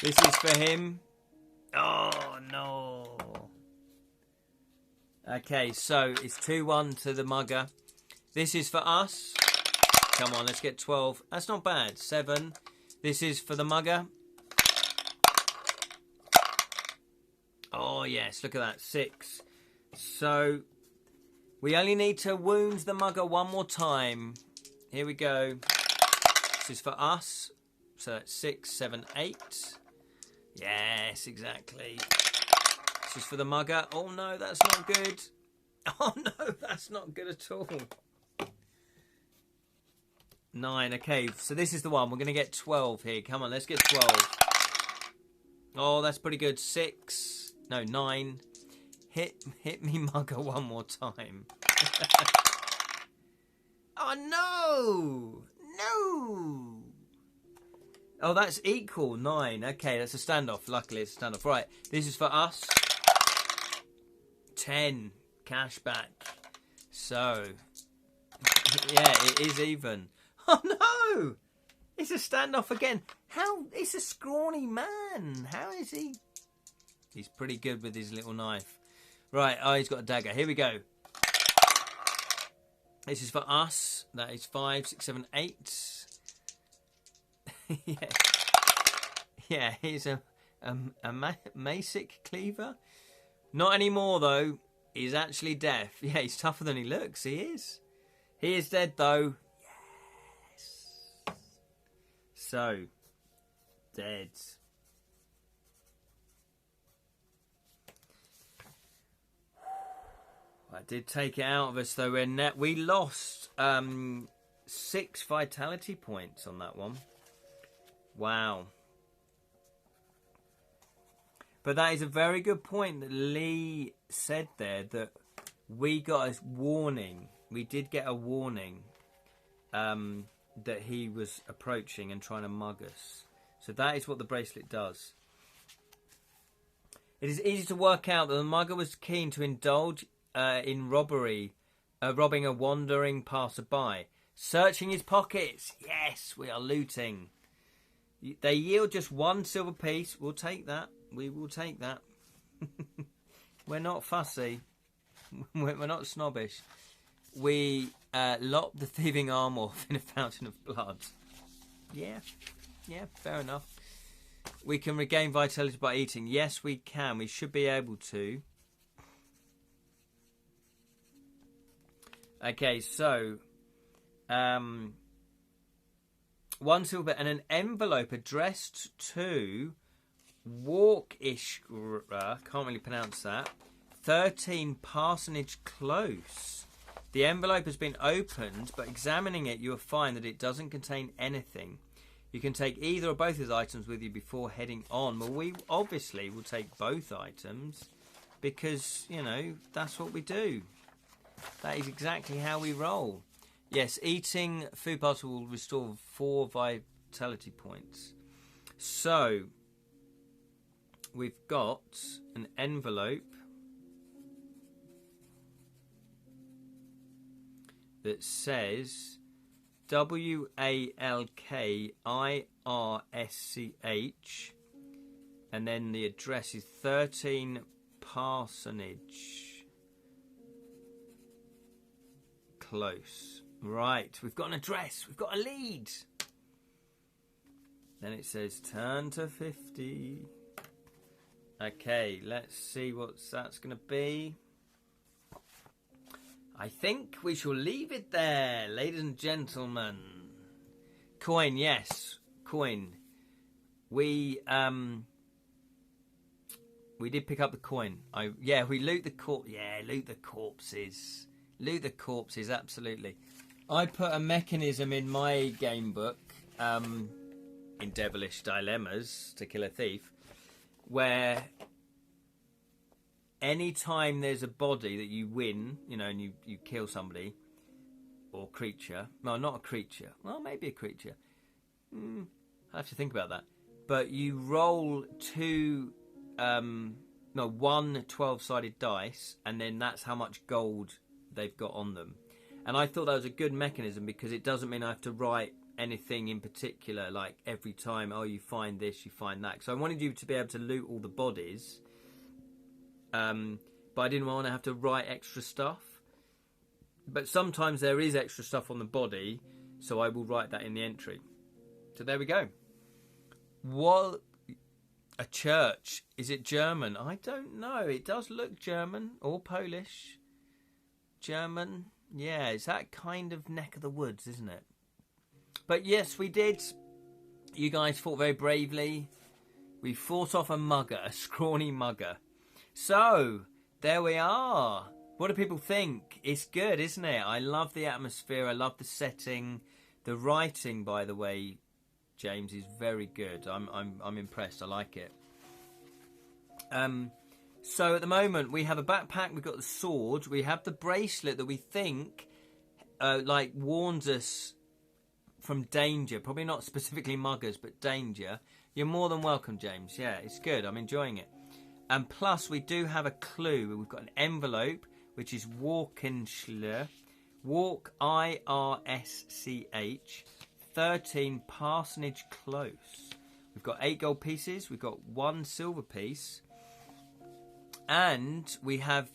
is for him. Oh no. Okay. So it's 2-1 to the mugger. This is for us. Come on, let's get 12. That's not bad. 7. This is for the mugger. Oh, yes. Look at that. 6. So, we only need to wound the mugger one more time. Here we go. This is for us. So, that's 6, 7, 8. Yes, exactly. This is for the mugger. Oh, no, that's not good. Oh, no, that's not good at all. 9. Okay, so this is the one. We're going to get 12 here. Come on, let's get 12. Oh, that's pretty good. 6. No, 9. Hit me, mugger, one more time. Oh, no! No! Oh, that's equal. 9. Okay, that's a standoff. Luckily, it's a standoff. Right, this is for us. 10. Cash back. So, yeah, it is even. Oh no! It's a standoff again. How? It's a scrawny man. How is he? He's pretty good with his little knife. Right, oh, he's got a dagger. Here we go. This is for us. That is 5, 6, 7, 8. Yeah. Yeah, he's a Masic cleaver. Not anymore, though. He's actually deaf. Yeah, he's tougher than he looks. He is. He is dead, though. So, dead. I did take it out of us, though. We lost 6 vitality points on that one. Wow. But that is a very good point that Lee said there, that we got a warning. We did get a warning. That he was approaching and trying to mug us. So that is what the bracelet does. It is easy to work out that the mugger was keen to indulge in robbing a wandering passerby. Searching his pockets. Yes, we are looting. They yield just 1 silver piece. We'll take that. We will take that. We're not fussy. We're not snobbish. We lock the thieving arm off in a fountain of blood. Yeah, fair enough. We can regain vitality by eating. Yes, we can. We should be able to. Okay, so 1 silver and an envelope addressed to Walkishra. Can't really pronounce that. 13 Parsonage Close. The envelope has been opened, but examining it, you will find that it doesn't contain anything. You can take either or both of the items with you before heading on. Well, we obviously will take both items because, you know, that's what we do. That is exactly how we roll. Yes, eating food parcel will restore 4 vitality points. So, we've got an envelope that says WALKIRSCH And then the address is 13 Parsonage Close. Right, we've got an address. We've got a lead. Then it says turn to 50. Okay, let's see what that's going to be. I think we shall leave it there, ladies and gentlemen. Coin, yes, coin. We did pick up the coin. We loot the loot the corpses. Loot the corpses, absolutely. I put a mechanism in my game book, in Devilish Dilemmas to Kill a Thief, where any time there's a body that you win, and you kill somebody or creature. No, not a creature. Well, maybe a creature. I have to think about that. But you roll one 12-sided dice, and then that's how much gold they've got on them. And I thought that was a good mechanism because it doesn't mean I have to write anything in particular, like every time, you find this, you find that. So I wanted you to be able to loot all the bodies, but I didn't want to have to write extra stuff. But sometimes there is extra stuff on the body, so I will write that in the entry. So there we go. What a church. Is it German? I don't know. It does look German or Polish. German. Yeah, it's that kind of neck of the woods, isn't it? But yes, we did. You guys fought very bravely. We fought off a mugger, a scrawny mugger. So, there we are. What do people think? It's good, isn't it? I love the atmosphere. I love the setting. The writing, by the way, James, is very good. I'm impressed. I like it. So at the moment we have a backpack. We've got the sword. We have the bracelet that we think warns us from danger. Probably not specifically muggers, but danger. You're more than welcome, James. Yeah, it's good. I'm enjoying it. And plus we do have a clue. We've got an envelope which is Walkenschler. Walk IRSCH. 13 Parsonage Close. We've got 8 gold pieces. We've got 1 silver piece, and we have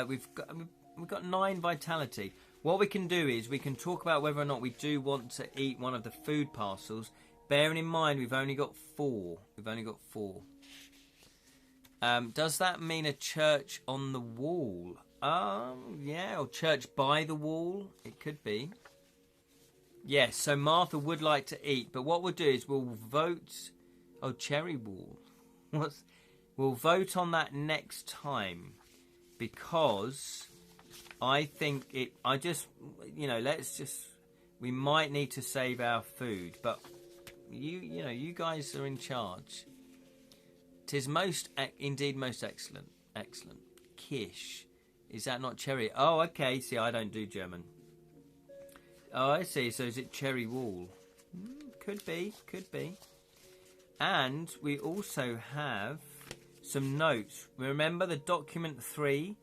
we've got 9 vitality. What we can do is we can talk about whether or not we do want to eat one of the food parcels. Bearing in mind we've only got 4. Does that mean a church on the wall? Yeah, or church by the wall. It could be. Yes, so Martha would like to eat, but what we'll do is we'll vote... Oh, cherry wall. We'll vote on that next time, because I think it... we might need to save our food, but you guys are in charge. 'Tis indeed most excellent. Excellent. Kish. Is that not cherry? Oh, okay. See, I don't do German. Oh, I see. So is it cherry wall? Could be. And we also have some notes. Remember the document 3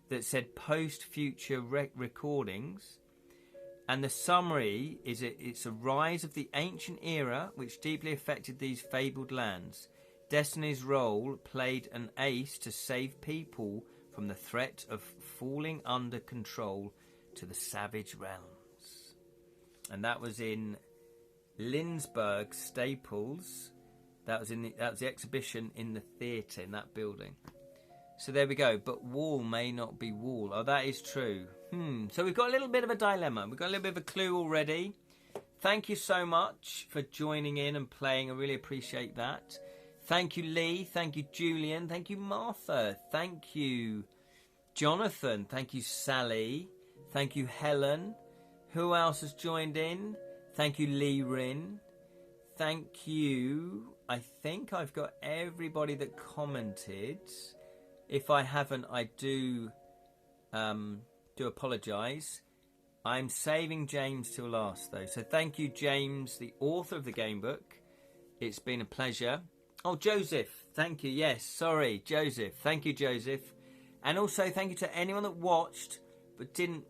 that said post future recordings? And the summary is it's a rise of the ancient era which deeply affected these fabled lands. Destiny's role played an ace to save people from the threat of falling under control to the savage realms. And that was in Lindsberg Staples. That was the exhibition in the theatre in that building. So there we go. But wall may not be wall. Oh, that is true. So we've got a little bit of a dilemma. We've got a little bit of a clue already. Thank you so much for joining in and playing. I really appreciate that. Thank you, Lee. Thank you, Julian. Thank you, Martha. Thank you, Jonathan. Thank you, Sally. Thank you, Helen. Who else has joined in? Thank you, Lee Rin. Thank you. I think I've got everybody that commented. If I haven't, I do apologise. I'm saving James till last, though. So thank you, James, the author of the game book. It's been a pleasure. Oh, Joseph. Thank you. Yes, sorry, Joseph. Thank you, Joseph. And also thank you to anyone that watched but didn't,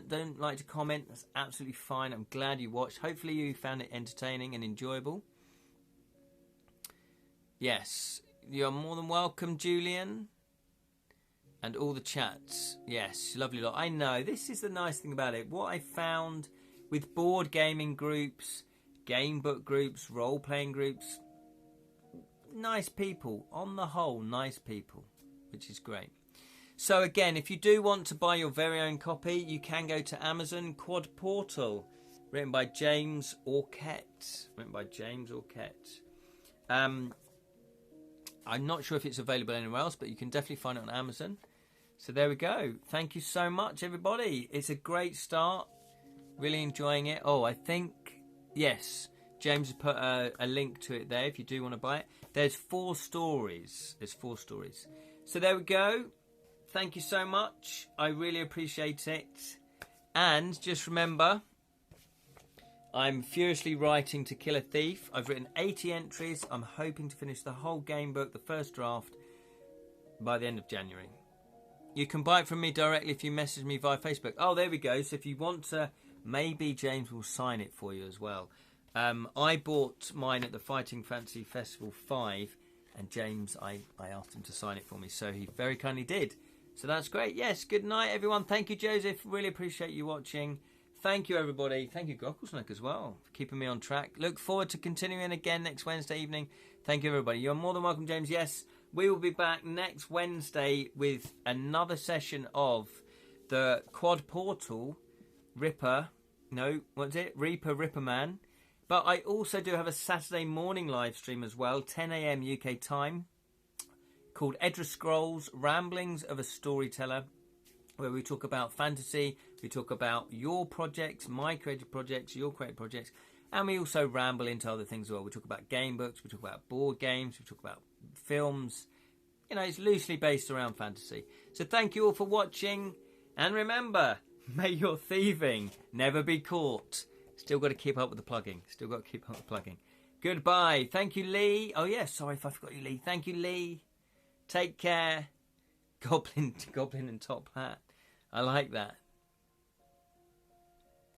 don't like to comment. That's absolutely fine. I'm glad you watched. Hopefully you found it entertaining and enjoyable. Yes, you're more than welcome, Julian. And all the chats. Yes, lovely lot. I know, this is the nice thing about it. What I found with board gaming groups, game book groups, role-playing groups, nice people. On the whole, nice people, which is great. So again, if you do want to buy your very own copy, you can go to Amazon. Quadportal, written by James Aukett. I'm not sure if it's available anywhere else, but you can definitely find it on Amazon. So there we go. Thank you so much, everybody. It's a great start. Really enjoying it. Oh, I think, yes, James has put a link to it there if you do want to buy it. There's 4 stories. So there we go. Thank you so much. I really appreciate it. And just remember, I'm furiously writing To Kill a Thief. I've written 80 entries. I'm hoping to finish the whole game book, the first draft, by the end of January. You can buy it from me directly if you message me via Facebook. Oh, there we go. So if you want to, maybe James will sign it for you as well. I bought mine at the Fighting Fantasy Festival 5, and James, I asked him to sign it for me, so he very kindly did. So that's great. Yes, good night, everyone. Thank you, Joseph. Really appreciate you watching. Thank you, everybody. Thank you, Gocklesnook, as well, for keeping me on track. Look forward to continuing again next Wednesday evening. Thank you, everybody. You're more than welcome, James. Yes, we will be back next Wednesday with another session of the Quadportal Reaperman. But I also do have a Saturday morning live stream as well, 10 a.m. UK time, called Edra Scrolls, Ramblings of a Storyteller, where we talk about fantasy, we talk about your projects, my creative projects, your creative projects, and we also ramble into other things as well. We talk about game books, we talk about board games, we talk about films. You know, it's loosely based around fantasy. So thank you all for watching, and remember, may your thieving never be caught. Still got to keep up with the plugging. Goodbye. Thank you, Lee. Oh, yeah, sorry if I forgot you, Lee. Thank you, Lee. Take care. Goblin and top hat. I like that.